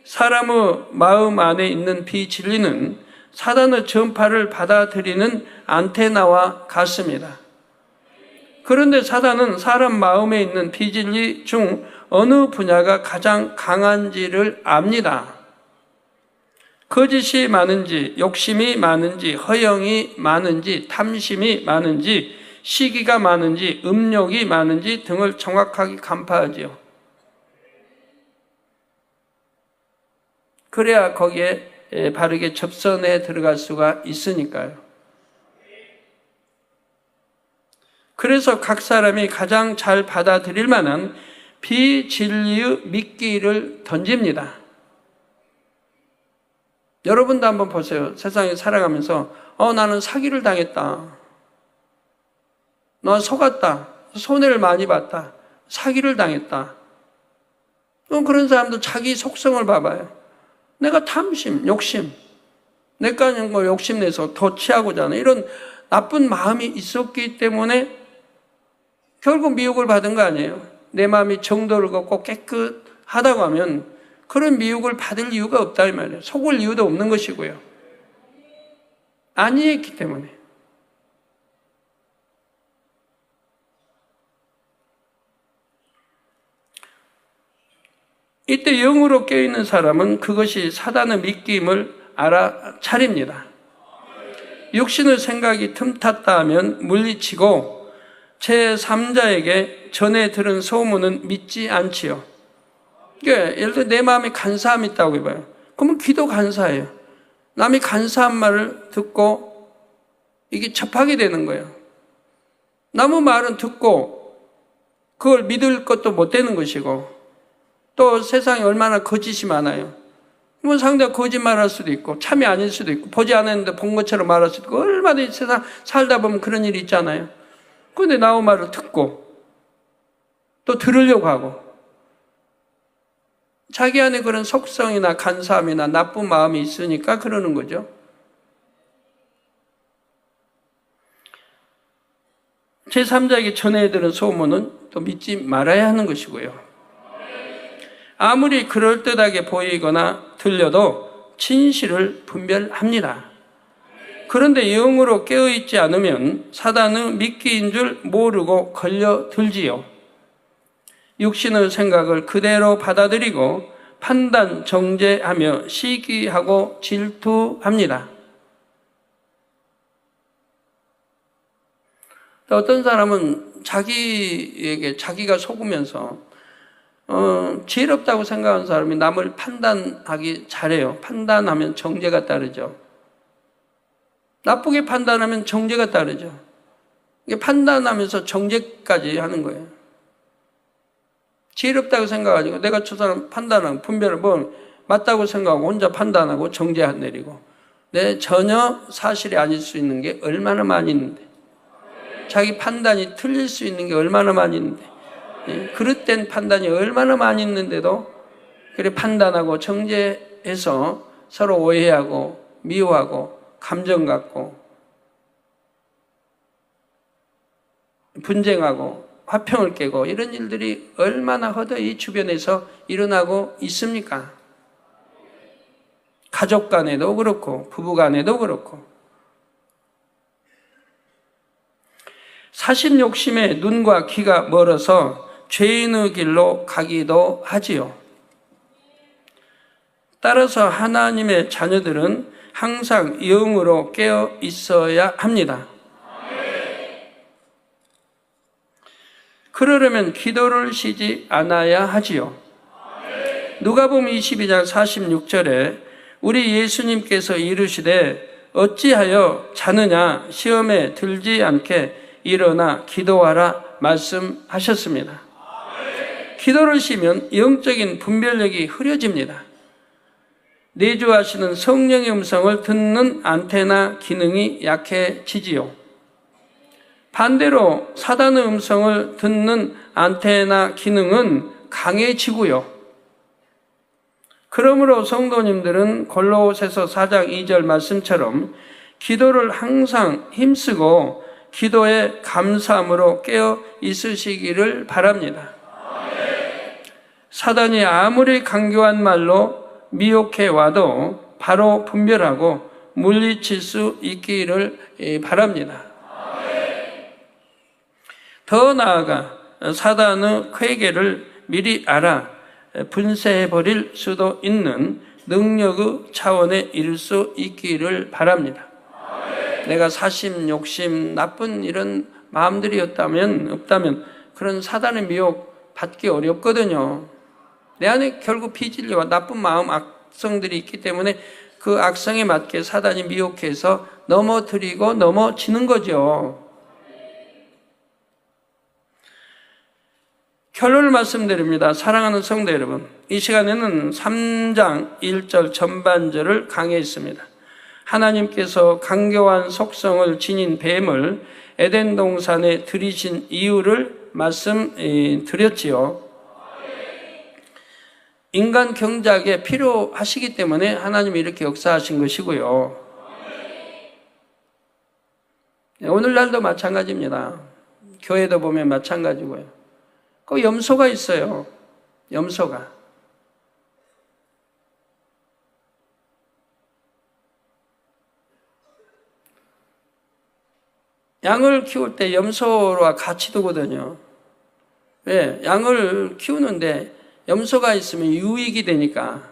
사람의 마음 안에 있는 비진리는 사단의 전파를 받아들이는 안테나와 같습니다. 그런데 사단은 사람 마음에 있는 비진리 중 어느 분야가 가장 강한지를 압니다. 거짓이 많은지, 욕심이 많은지, 허영이 많은지, 탐심이 많은지, 시기가 많은지, 음욕이 많은지 등을 정확하게 간파하지요. 그래야 거기에 바르게 접선해 들어갈 수가 있으니까요. 그래서 각 사람이 가장 잘 받아들일 만한 비진리의 미끼를 던집니다. 여러분도 한번 보세요. 세상에 살아가면서 나는 사기를 당했다. 너 속았다. 손해를 많이 봤다. 사기를 당했다. 그런 사람도 자기 속성을 봐봐요. 내가 탐심, 욕심, 내가 뭐 욕심내서 더 취하고자 하는 이런 나쁜 마음이 있었기 때문에 결국 미혹을 받은 거 아니에요. 내 마음이 정도를 걷고 깨끗하다고 하면 그런 미혹을 받을 이유가 없다 이 말이에요. 속을 이유도 없는 것이고요. 아니했기 때문에. 이때 영으로 깨어있는 사람은 그것이 사단의 미끼임을 알아차립니다. 육신의 생각이 틈탔다 하면 물리치고 제3자에게 전해 들은 소문은 믿지 않지요. 그러니까 예를 들어 내 마음에 간사함이 있다고 해봐요. 그러면 귀도 간사해요. 남이 간사한 말을 듣고 이게 접하게 되는 거예요. 남의 말은 듣고 그걸 믿을 것도 못 되는 것이고 또 세상에 얼마나 거짓이 많아요. 뭐 상대가 거짓말할 수도 있고 참이 아닐 수도 있고 보지 않았는데 본 것처럼 말할 수도 있고 얼마든지 세상 살다 보면 그런 일이 있잖아요. 그런데 나의 말을 듣고 또 들으려고 하고 자기 안에 그런 속성이나 간사함이나 나쁜 마음이 있으니까 그러는 거죠. 제3자에게 전해들은 소문은 또 믿지 말아야 하는 것이고요. 아무리 그럴듯하게 보이거나 들려도 진실을 분별합니다. 그런데 영으로 깨어있지 않으면 사단의 미끼인 줄 모르고 걸려들지요. 육신의 생각을 그대로 받아들이고 판단, 정죄하며 시기하고 질투합니다. 어떤 사람은 자기에게 자기가 속으면서 지혜롭다고 생각하는 사람이 남을 판단하기 잘해요. 판단하면 정죄가 따르죠. 나쁘게 판단하면 정죄가 따르죠. 이게 판단하면서 정죄까지 하는 거예요. 지혜롭다고 생각하고 내가 저 사람 판단하고 분별을 뭐 맞다고 생각하고 혼자 판단하고 정죄 안 내리고 내 전혀 사실이 아닐 수 있는 게 얼마나 많이 있는데 자기 판단이 틀릴 수 있는 게 얼마나 많이 있는데 그릇된 판단이 얼마나 많이 있는데도 그래 판단하고 정죄해서 서로 오해하고 미워하고 감정 갖고 분쟁하고 화평을 깨고 이런 일들이 얼마나 허다히 주변에서 일어나고 있습니까? 가족 간에도 그렇고 부부 간에도 그렇고 사심 욕심에 눈과 귀가 멀어서 죄인의 길로 가기도 하지요. 따라서 하나님의 자녀들은 항상 영으로 깨어 있어야 합니다. 그러려면 기도를 쉬지 않아야 하지요. 누가복음 22장 46절에 우리 예수님께서 이르시되 어찌하여 자느냐 시험에 들지 않게 일어나 기도하라 말씀하셨습니다. 기도를 쉬면 영적인 분별력이 흐려집니다. 내주하시는 성령의 음성을 듣는 안테나 기능이 약해지지요. 반대로 사단의 음성을 듣는 안테나 기능은 강해지고요. 그러므로 성도님들은 골로새서 4장 2절 말씀처럼 기도를 항상 힘쓰고 기도에 감사함으로 깨어 있으시기를 바랍니다. 사단이 아무리 강교한 말로 미혹해 와도 바로 분별하고 물리칠 수 있기를 바랍니다. 더 나아가 사단의 쾌계를 미리 알아 분쇄해버릴 수도 있는 능력의 차원에 이를 수 있기를 바랍니다. 내가 사심, 욕심, 나쁜 이런 마음들이 없다면 그런 사단의 미혹 받기 어렵거든요. 내 안에 결국 비진리와 나쁜 마음, 악성들이 있기 때문에 그 악성에 맞게 사단이 미혹해서 넘어뜨리고 넘어지는 거죠. 결론을 말씀드립니다. 사랑하는 성도 여러분, 이 시간에는 3장 1절 전반절을 강의했습니다. 하나님께서 강교한 속성을 지닌 뱀을 에덴 동산에 들이신 이유를 말씀드렸지요. 인간 경작에 필요하시기 때문에 하나님이 이렇게 역사하신 것이고요. 오늘날도 마찬가지입니다. 교회도 보면 마찬가지고요. 그 염소가 있어요. 염소가. 양을 키울 때 염소와 같이 두거든요. 왜? 양을 키우는데 염소가 있으면 유익이 되니까.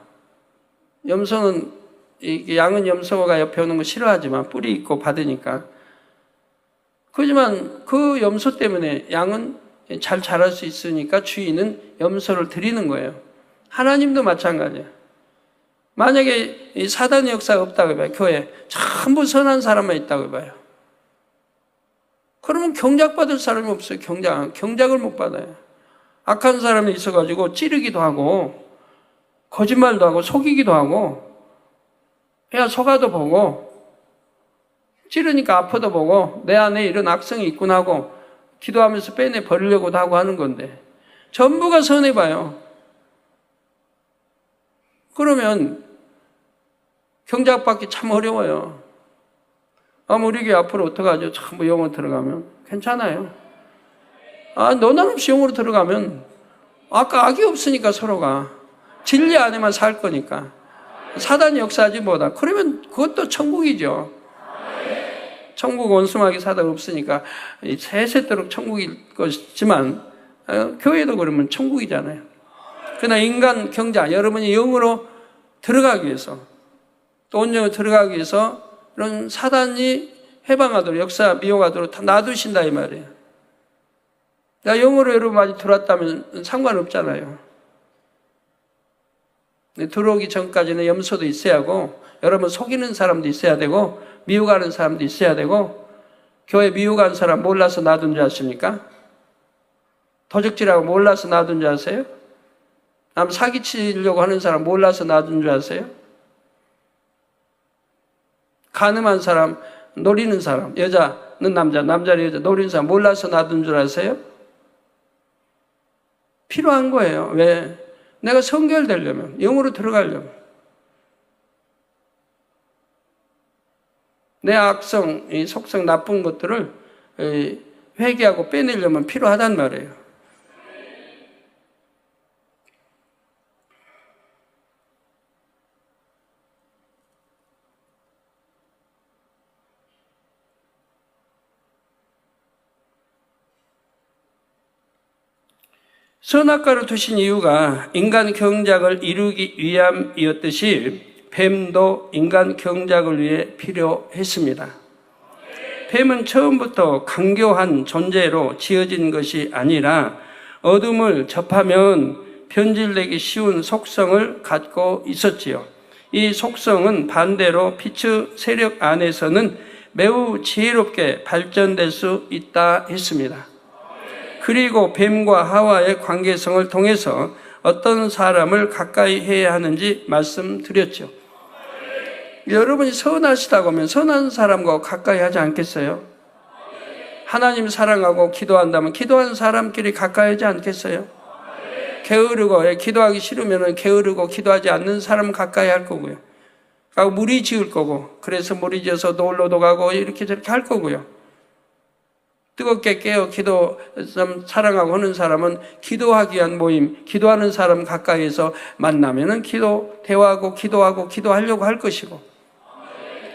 염소는, 양은 염소가 옆에 오는 거 싫어하지만 뿔이 있고 받으니까. 그렇지만 그 염소 때문에 양은 잘 자랄 수 있으니까 주인은 염소를 드리는 거예요. 하나님도 마찬가지예요. 만약에 이 사단의 역사가 없다고 해봐요. 교회에 전부 선한 사람만 있다고 해봐요. 그러면 경작받을 사람이 없어요. 경작을 못 받아요. 악한 사람이 있어가지고 찌르기도 하고 거짓말도 하고 속이기도 하고 그냥 속아도 보고 찌르니까 아파도 보고 내 안에 이런 악성이 있구나 하고 기도하면서 빼내 버리려고도 하고 하는 건데 전부가 선해봐요. 그러면 경작받기 참 어려워요. 우리 교회 앞으로 어떡하죠? 전부 영어 들어가면 괜찮아요. 너나 없이 영어로 들어가면 아까 악이 없으니까 서로가 진리 안에만 살 거니까 사단이 역사하지 뭐다. 그러면 그것도 천국이죠. 천국 원수마귀 사단 없으니까 세세토록 천국일 것이지만 교회도 그러면 천국이잖아요. 그러나 인간 경자 여러분이 영으로 들어가기 위해서 또 온전히 들어가기 위해서 이런 사단이 해방하도록 역사 미혹하도록 다 놔두신다 이 말이에요. 내가 영으로 여러분 많이 들어왔다면 상관없잖아요. 들어오기 전까지는 염소도 있어야 하고, 여러분 속이는 사람도 있어야 되고, 미혹하는 사람도 있어야 되고, 교회 미혹하는 사람 몰라서 놔둔 줄 아십니까? 도적질하고 몰라서 놔둔 줄 아세요? 남 사기치려고 하는 사람 몰라서 놔둔 줄 아세요? 가늠한 사람, 노리는 사람, 여자는 남자, 남자는 여자, 노리는 사람 몰라서 놔둔 줄 아세요? 필요한 거예요. 왜? 내가 성결되려면, 영으로 들어가려면. 내 악성, 이 속성 나쁜 것들을 회개하고 빼내려면 필요하단 말이에요. 선악과를 두신 이유가 인간 경작을 이루기 위함이었듯이 뱀도 인간 경작을 위해 필요했습니다. 뱀은 처음부터 강교한 존재로 지어진 것이 아니라 어둠을 접하면 변질되기 쉬운 속성을 갖고 있었지요. 이 속성은 반대로 빛의 세력 안에서는 매우 지혜롭게 발전될 수 있다 했습니다. 그리고 뱀과 하와의 관계성을 통해서 어떤 사람을 가까이 해야 하는지 말씀드렸죠. 여러분이 선하시다고 하면 선한 사람과 가까이 하지 않겠어요? 하나님 사랑하고 기도한다면 기도하는 사람끼리 가까이 하지 않겠어요? 게으르고 기도하기 싫으면 게으르고 기도하지 않는 사람 가까이 할 거고요. 무리 지을 거고, 그래서 무리 지어서 놀러도 가고 이렇게 저렇게 할 거고요. 뜨겁게 깨어 기도 사랑하고 하는 사람은 기도하기 위한 모임, 기도하는 사람 가까이에서 만나면은 대화하고 기도하려고 할 것이고,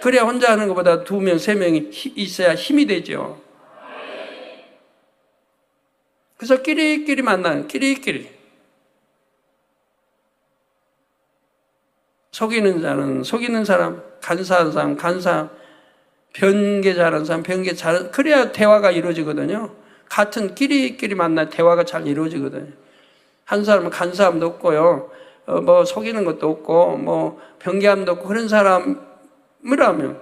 그래야 혼자 하는 것보다 2명, 3명이 있어야 힘이 되죠. 그래서 끼리끼리 만나는, 끼리끼리. 속이는 자는 속이는 사람, 간사한 사람, 간사함, 변개 잘하는 사람, 변개 잘하는, 그래야 대화가 이루어지거든요. 같은 끼리끼리 만나 대화가 잘 이루어지거든요. 한 사람은 간사함도 없고요, 속이는 것도 없고, 변개함도 없고, 그런 사람이라면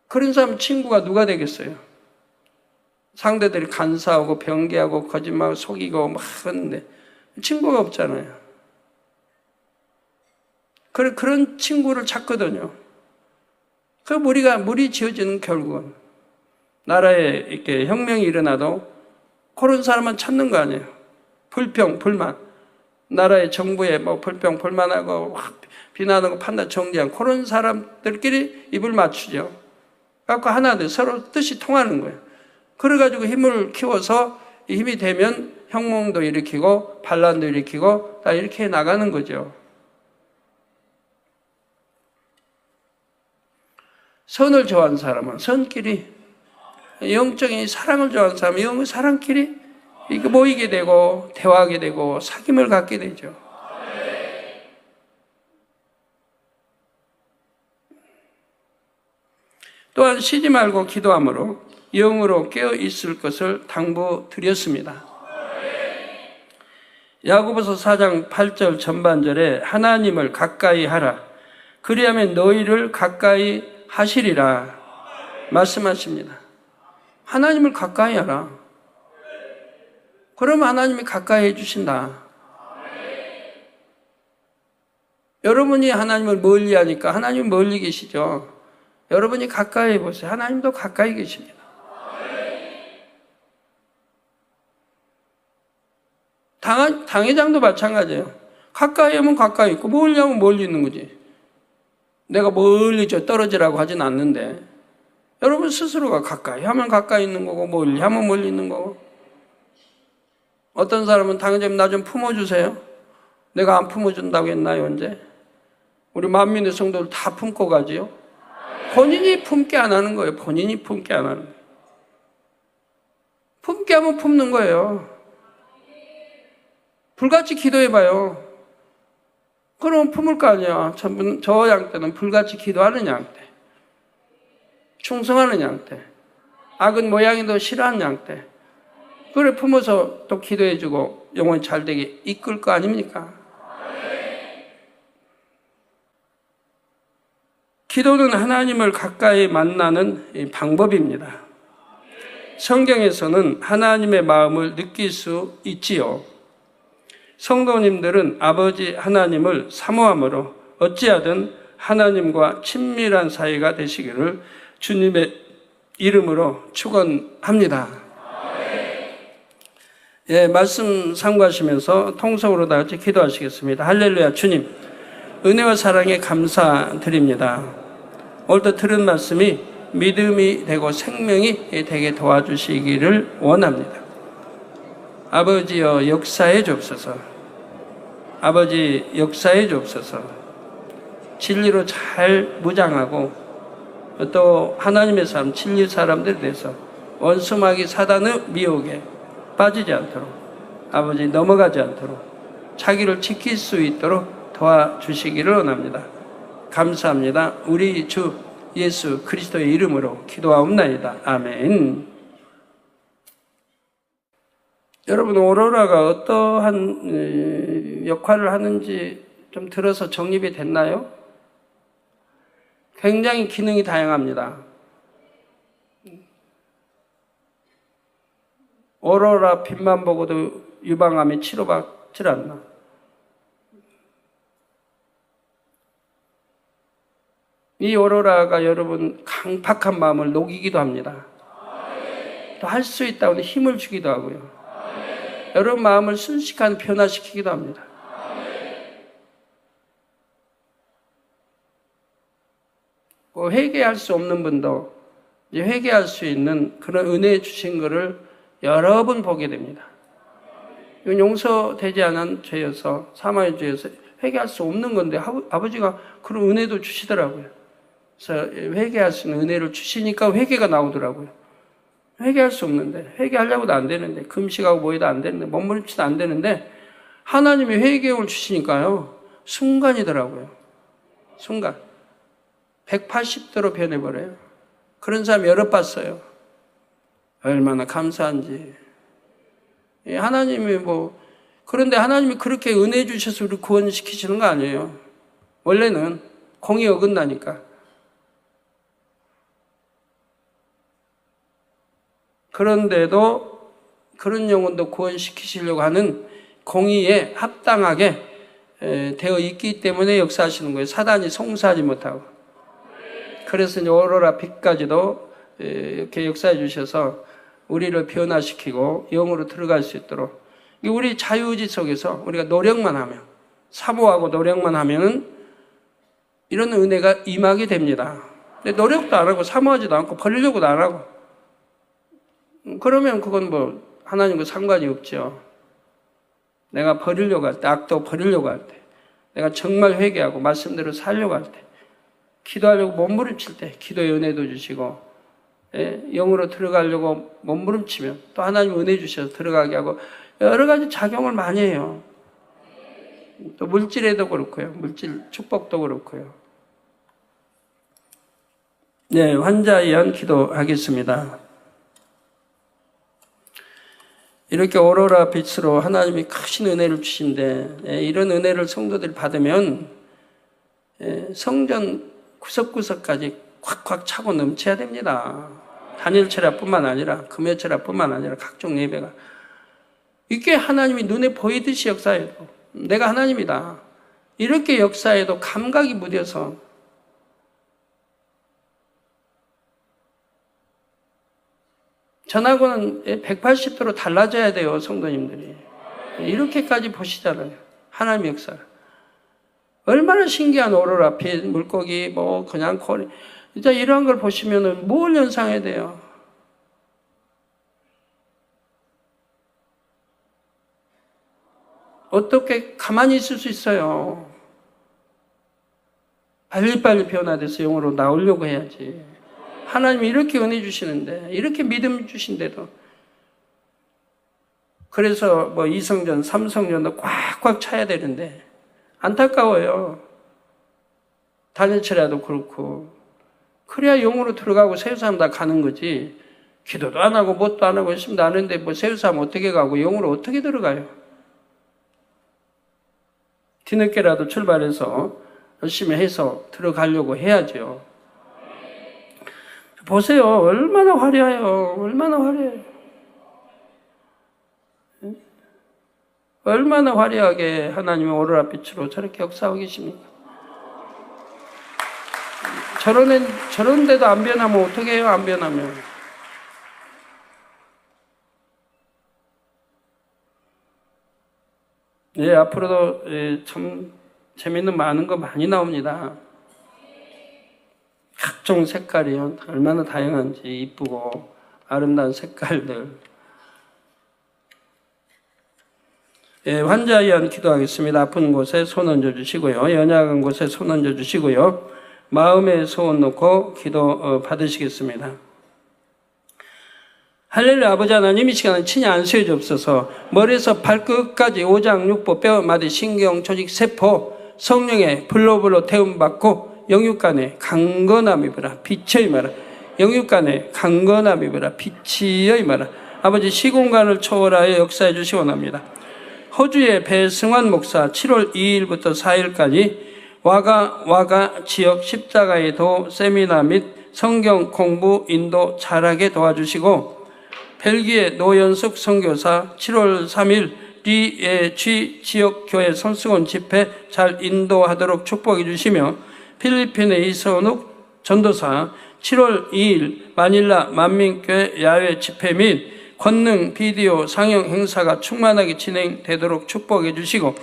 그런 사람 친구가 누가 되겠어요? 상대들이 간사하고 변개하고 거짓말하고 속이고 막 하는데 친구가 없잖아요. 그런 친구를 찾거든요. 그 무리 지어지는 결국은 나라에 이렇게 혁명이 일어나도 그런 사람만 찾는 거 아니에요. 불평, 불만. 나라의 정부에 불평, 불만하고 비난하고 판단 정지한 그런 사람들끼리 입을 맞추죠. 그래서 하나 돼 서로 뜻이 통하는 거예요. 그래가지고 힘을 키워서 힘이 되면 혁명도 일으키고 반란도 일으키고 다 이렇게 나가는 거죠. 선을 좋아하는 사람은 선끼리, 영적인 사랑을 좋아하는 사람은 영의 사랑끼리 이렇게 모이게 되고 대화하게 되고 사귐을 갖게 되죠. 또한 쉬지 말고 기도함으로 영으로 깨어 있을 것을 당부드렸습니다. 야고보서 4장 8절 전반절에 하나님을 가까이 하라, 그리하면 너희를 가까이 하시리라 말씀하십니다. 하나님을 가까이 하라. 그러면 하나님이 가까이 해주신다. 여러분이 하나님을 멀리 하니까 하나님은 멀리 계시죠. 여러분이 가까이 해보세요. 하나님도 가까이 계십니다. 당회장도 마찬가지예요. 가까이 하면 가까이 있고 멀리 하면 멀리 있는 거지. 내가 멀리 떨어지라고 하진 않는데 여러분 스스로가 가까이 하면 가까이 있는 거고 멀리 하면 멀리 있는 거고. 어떤 사람은 당회장님 나 좀 품어주세요. 내가 안 품어준다고 했나요 언제? 우리 만민의 성도들 다 품고 가지요. 본인이 품게 안 하는 거예요. 본인이 품게 안 하는 거예요. 품게 하면 품는 거예요. 불같이 기도해봐요. 그럼 품을 거 아니야. 저 양 때는 불같이 기도하는 양 때, 충성하는 양 때. 악은 모양이 더 싫어하는 양떼. 그래 품어서 또 기도해주고 영혼이 잘 되게 이끌 거 아닙니까? 기도는 하나님을 가까이 만나는 방법입니다. 성경에서는 하나님의 마음을 느낄 수 있지요. 성도님들은 아버지 하나님을 사모함으로 어찌하든 하나님과 친밀한 사이가 되시기를 주님의 이름으로 축원합니다. 예, 말씀 참고하시면서 통성으로 다 같이 기도하시겠습니다. 할렐루야. 주님, 은혜와 사랑에 감사드립니다. 오늘도 들은 말씀이 믿음이 되고 생명이 되게 도와주시기를 원합니다. 아버지여 역사해 주옵소서. 아버지 역사해 주옵소서. 진리로 잘 무장하고 또 하나님의 사람, 진리 사람들에 대해서 원수마귀 사단의 미혹에 빠지지 않도록 아버지 넘어가지 않도록 자기를 지킬 수 있도록 도와주시기를 원합니다. 감사합니다. 우리 주 예수 그리스도의 이름으로 기도하옵나이다. 아멘. 여러분, 오로라가 어떠한 역할을 하는지 좀 들어서 정립이 됐나요? 굉장히 기능이 다양합니다. 오로라 빛만 보고도 유방암이 치료받질 않나. 이 오로라가 여러분 강팍한 마음을 녹이기도 합니다. 또 할 수 있다고 힘을 주기도 하고요. 여러분 마음을 순식간 변화시키기도 합니다. 회개할 수 없는 분도 이제 회개할 수 있는 그런 은혜 주신 것을 여러 번 보게 됩니다. 이건 용서되지 않은 죄여서, 사망의 죄여서 회개할 수 없는 건데 아버지가 그런 은혜도 주시더라고요. 그래서 회개할 수 있는 은혜를 주시니까 회개가 나오더라고요. 회개할 수 없는데, 회개하려고도 안 되는데, 금식하고 뭐해도 안 되는데, 몸부림치도 안 되는데 하나님이 회개를 주시니까요 순간이더라고요. 순간 180도로 변해버려요. 그런 사람 여러 봤어요. 얼마나 감사한지. 하나님이 그런데 하나님이 그렇게 은혜 주셔서 우리 구원시키시는 거 아니에요. 원래는 공의 어긋나니까. 그런데도 그런 영혼도 구원시키시려고 하는 공의에 합당하게 되어 있기 때문에 역사하시는 거예요. 사단이 송사하지 못하고. 그래서 이제 오로라 빛까지도 이렇게 역사해 주셔서 우리를 변화시키고 영으로 들어갈 수 있도록, 우리 자유의지 속에서 우리가 노력만 하면, 사모하고 노력만 하면은 이런 은혜가 임하게 됩니다. 근데 노력도 안 하고 사모하지도 않고 버리려고도 안 하고 그러면 그건 하나님과 상관이 없죠. 내가 버리려고 할 때, 악도 버리려고 할 때, 내가 정말 회개하고 말씀대로 살려고 할 때, 기도하려고 몸부림칠 때 기도의 은혜도 주시고, 영으로 들어가려고 몸부림치면 또 하나님 은혜 주셔서 들어가게 하고 여러 가지 작용을 많이 해요. 또 물질에도 그렇고요. 물질 축복도 그렇고요. 네, 환자에 의한 기도하겠습니다. 이렇게 오로라 빛으로 하나님이 크신 은혜를 주신데, 이런 은혜를 성도들이 받으면 성전 구석구석까지 콱콱 차고 넘쳐야 됩니다. 단일철야뿐만 아니라 금요철야뿐만 아니라 각종 예배가 이게 하나님이 눈에 보이듯이 역사해도, 내가 하나님이다 이렇게 역사해도 감각이 무뎌서 전하고는 180도로 달라져야 돼요. 성도님들이 이렇게까지 보시잖아요. 하나님의 역사를. 얼마나 신기한 오로라 빛, 물고기, 그냥 거리, 진짜 이러한 걸 보시면은 뭘 연상해야 돼요? 어떻게 가만히 있을 수 있어요? 빨리빨리 변화돼서 영으로 나오려고 해야지. 하나님이 이렇게 은혜 주시는데, 이렇게 믿음 주신데도. 그래서 이성전, 삼성전도 꽉꽉 차야 되는데 안타까워요. 단일철야도 그렇고. 그래야 영으로 들어가고 새 사람 다 가는 거지. 기도도 안 하고 뭣도 안 하고 있습니다. 안 하는데 뭐 세우사면 어떻게 가고 영으로 어떻게 들어가요? 뒤늦게라도 출발해서 열심히 해서 들어가려고 해야죠. 보세요. 얼마나 화려해요. 얼마나 화려해요. 얼마나 화려하게 하나님의 오로라 빛으로 저렇게 역사하고 계십니까? 저런 데도 안 변하면 어떻게 해요? 안 변하면. 예, 앞으로도 참 재밌는 많은 거 많이 나옵니다. 각종 색깔이요. 얼마나 다양한지 이쁘고 아름다운 색깔들. 예, 환자에 의한 기도하겠습니다. 아픈 곳에 손 얹어 주시고요. 연약한 곳에 손 얹어 주시고요. 마음에 소원 놓고 기도 받으시겠습니다. 할렐루야. 아버지 하나님, 이 시간에 친히 안수해 주옵소서. 머리에서 발끝까지 오장육부 뼈마디 신경 조직 세포 성령의 불로불로 태움받고 영육간에 강건함이 보라 빛이 임하라. 영육간에 강건함이 보라 빛이 임하라. 아버지 시공간을 초월하여 역사해 주시 원합니다. 호주의 배승환 목사 7월 2일부터 4일까지 와가 지역 십자가의 도 세미나 및 성경 공부 인도 잘하게 도와주시고, 벨기에 노연숙 선교사 7월 3일 리에쥐 지역교회 선수원 집회 잘 인도하도록 축복해 주시며, 필리핀의 이선욱 전도사 7월 2일 마닐라 만민교회 야외 집회 및 권능 비디오 상영 행사가 충만하게 진행되도록 축복해 주시고,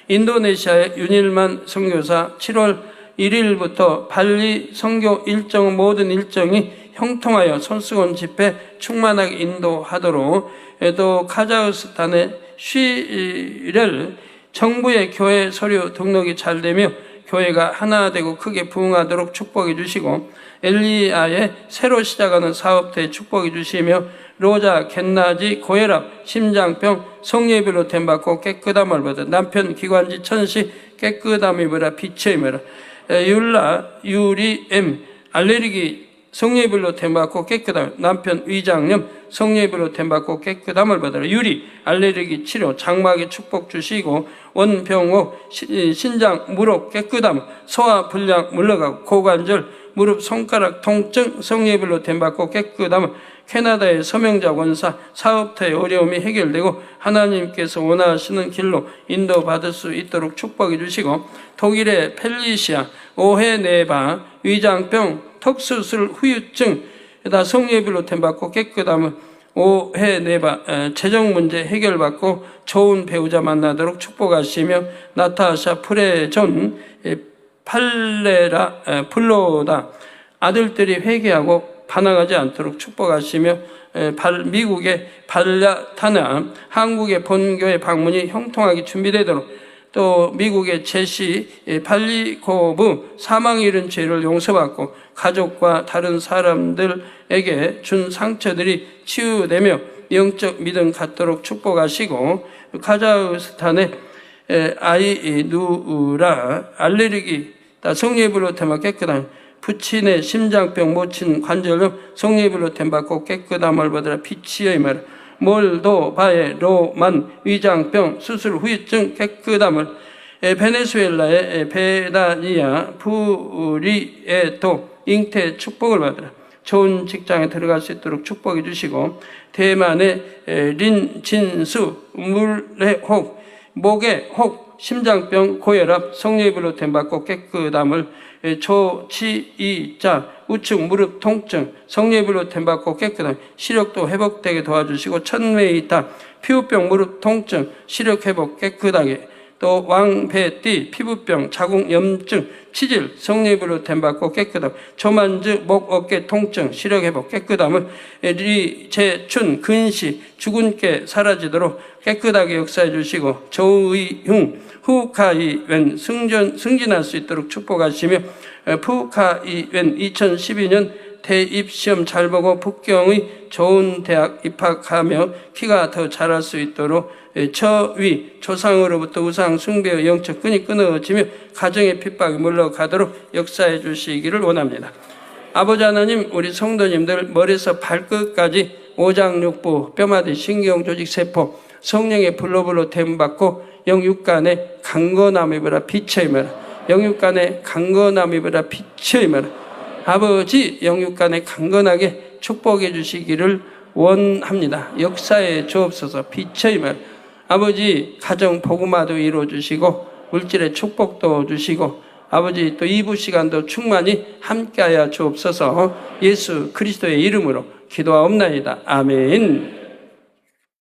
인도네시아의 윤일만 선교사 7월 1일부터 발리 선교 일정 모든 일정이 형통하여 선수원 집회 충만하게 인도하도록, 또 카자흐스탄의 쉬렐 정부의 교회 서류 등록이 잘 되며 교회가 하나 되고 크게 부흥하도록 축복해 주시고, 엘리야의 새로 시작하는 사업대에 축복해 주시며, 로자 겟나지 고혈압 심장병 성예비로 됨받고 깨끗함을 받아 남편 기관지 천시 깨끗함이 보라 빛의 임하라. 율라 유리 M 알레르기 성예비로 됨받고 깨끗함, 남편 위장염 성예비로 됨받고 깨끗함을 받아라. 유리 알레르기 치료 장막에 축복 주시고, 원병호 신장 무릎 깨끗함 소화 불량 물러가고, 고관절 무릎 손가락 통증 성예비로 됨받고 깨끗함, 캐나다의 서명자 원사 사업터의 어려움이 해결되고 하나님께서 원하시는 길로 인도받을 수 있도록 축복해 주시고, 독일의 펠리시아 오해네바 위장병 턱수술 후유증 성예비로 됨받고 깨끗함을 오해네바 재정문제 해결받고 좋은 배우자 만나도록 축복하시며, 나타샤 프레존 팔레라 블로다 아들들이 회개하고 반항하지 않도록 축복하시며, 미국의 발야타나 한국의 본교회 방문이 형통하게 준비되도록, 또 미국의 제시 팔리코브 사망에 이른 죄를 용서받고 가족과 다른 사람들에게 준 상처들이 치유되며 영적 믿음 갖도록 축복하시고, 카자흐스탄의 아이누라 알레르기 성예비로 됨받고 깨끗함, 부친의 심장병 모친 관절염 성예비로 됨받고 깨끗함을 받으라 빛이여 임하라. 몰도바의 로만 위장병 수술 후유증 깨끗함을, 베네수엘라의 베다니아 부리에도 잉태 축복을 받으라. 좋은 직장에 들어갈 수 있도록 축복해 주시고, 대만의 린진수 물레혹 목의 혹 심장병 고혈압 성예비로 됨받고 깨끗함을, 조치이자 우측 무릎 통증 성예비로 됨받고 깨끗함 시력도 회복되게 도와주시고, 천메이타 피부병 무릎 통증 시력 회복 깨끗하게, 또 왕배띠 피부병 자궁 염증 치질 성예비로 됨받고 깨끗함, 조만즈 목 어깨 통증 시력 회복 깨끗함을, 리재춘 근시 죽은 깨 사라지도록 깨끗하게 역사해 주시고, 조의흉 후카이웬 승진할 수 있도록 축복하시며, 푸카이웬 2012년 대입시험 잘 보고 북경의 좋은 대학 입학하며 키가 더 자랄 수 있도록, 처위 조상으로부터 우상 숭배의 영적 끈이 끊어지며 가정의 핍박이 물러가도록 역사해 주시기를 원합니다. 아버지 하나님, 우리 성도님들 머리에서 발끝까지 오장육부, 뼈마디, 신경, 조직, 세포 성령의 불로불로 됨받고 영육간에 강건함 입으라 빛에 임하라. 영육간에 강건함 입으라 빛에 임하라. 아버지, 영육간에 강건하게 축복해 주시기를 원합니다. 역사에 주옵소서. 빛에 임하라. 아버지, 가정 복음화도 이루어 주시고 물질의 축복도 주시고 아버지, 또 2부 시간도 충만히 함께하여 주옵소서. 예수 그리스도의 이름으로 기도하옵나이다. 아멘.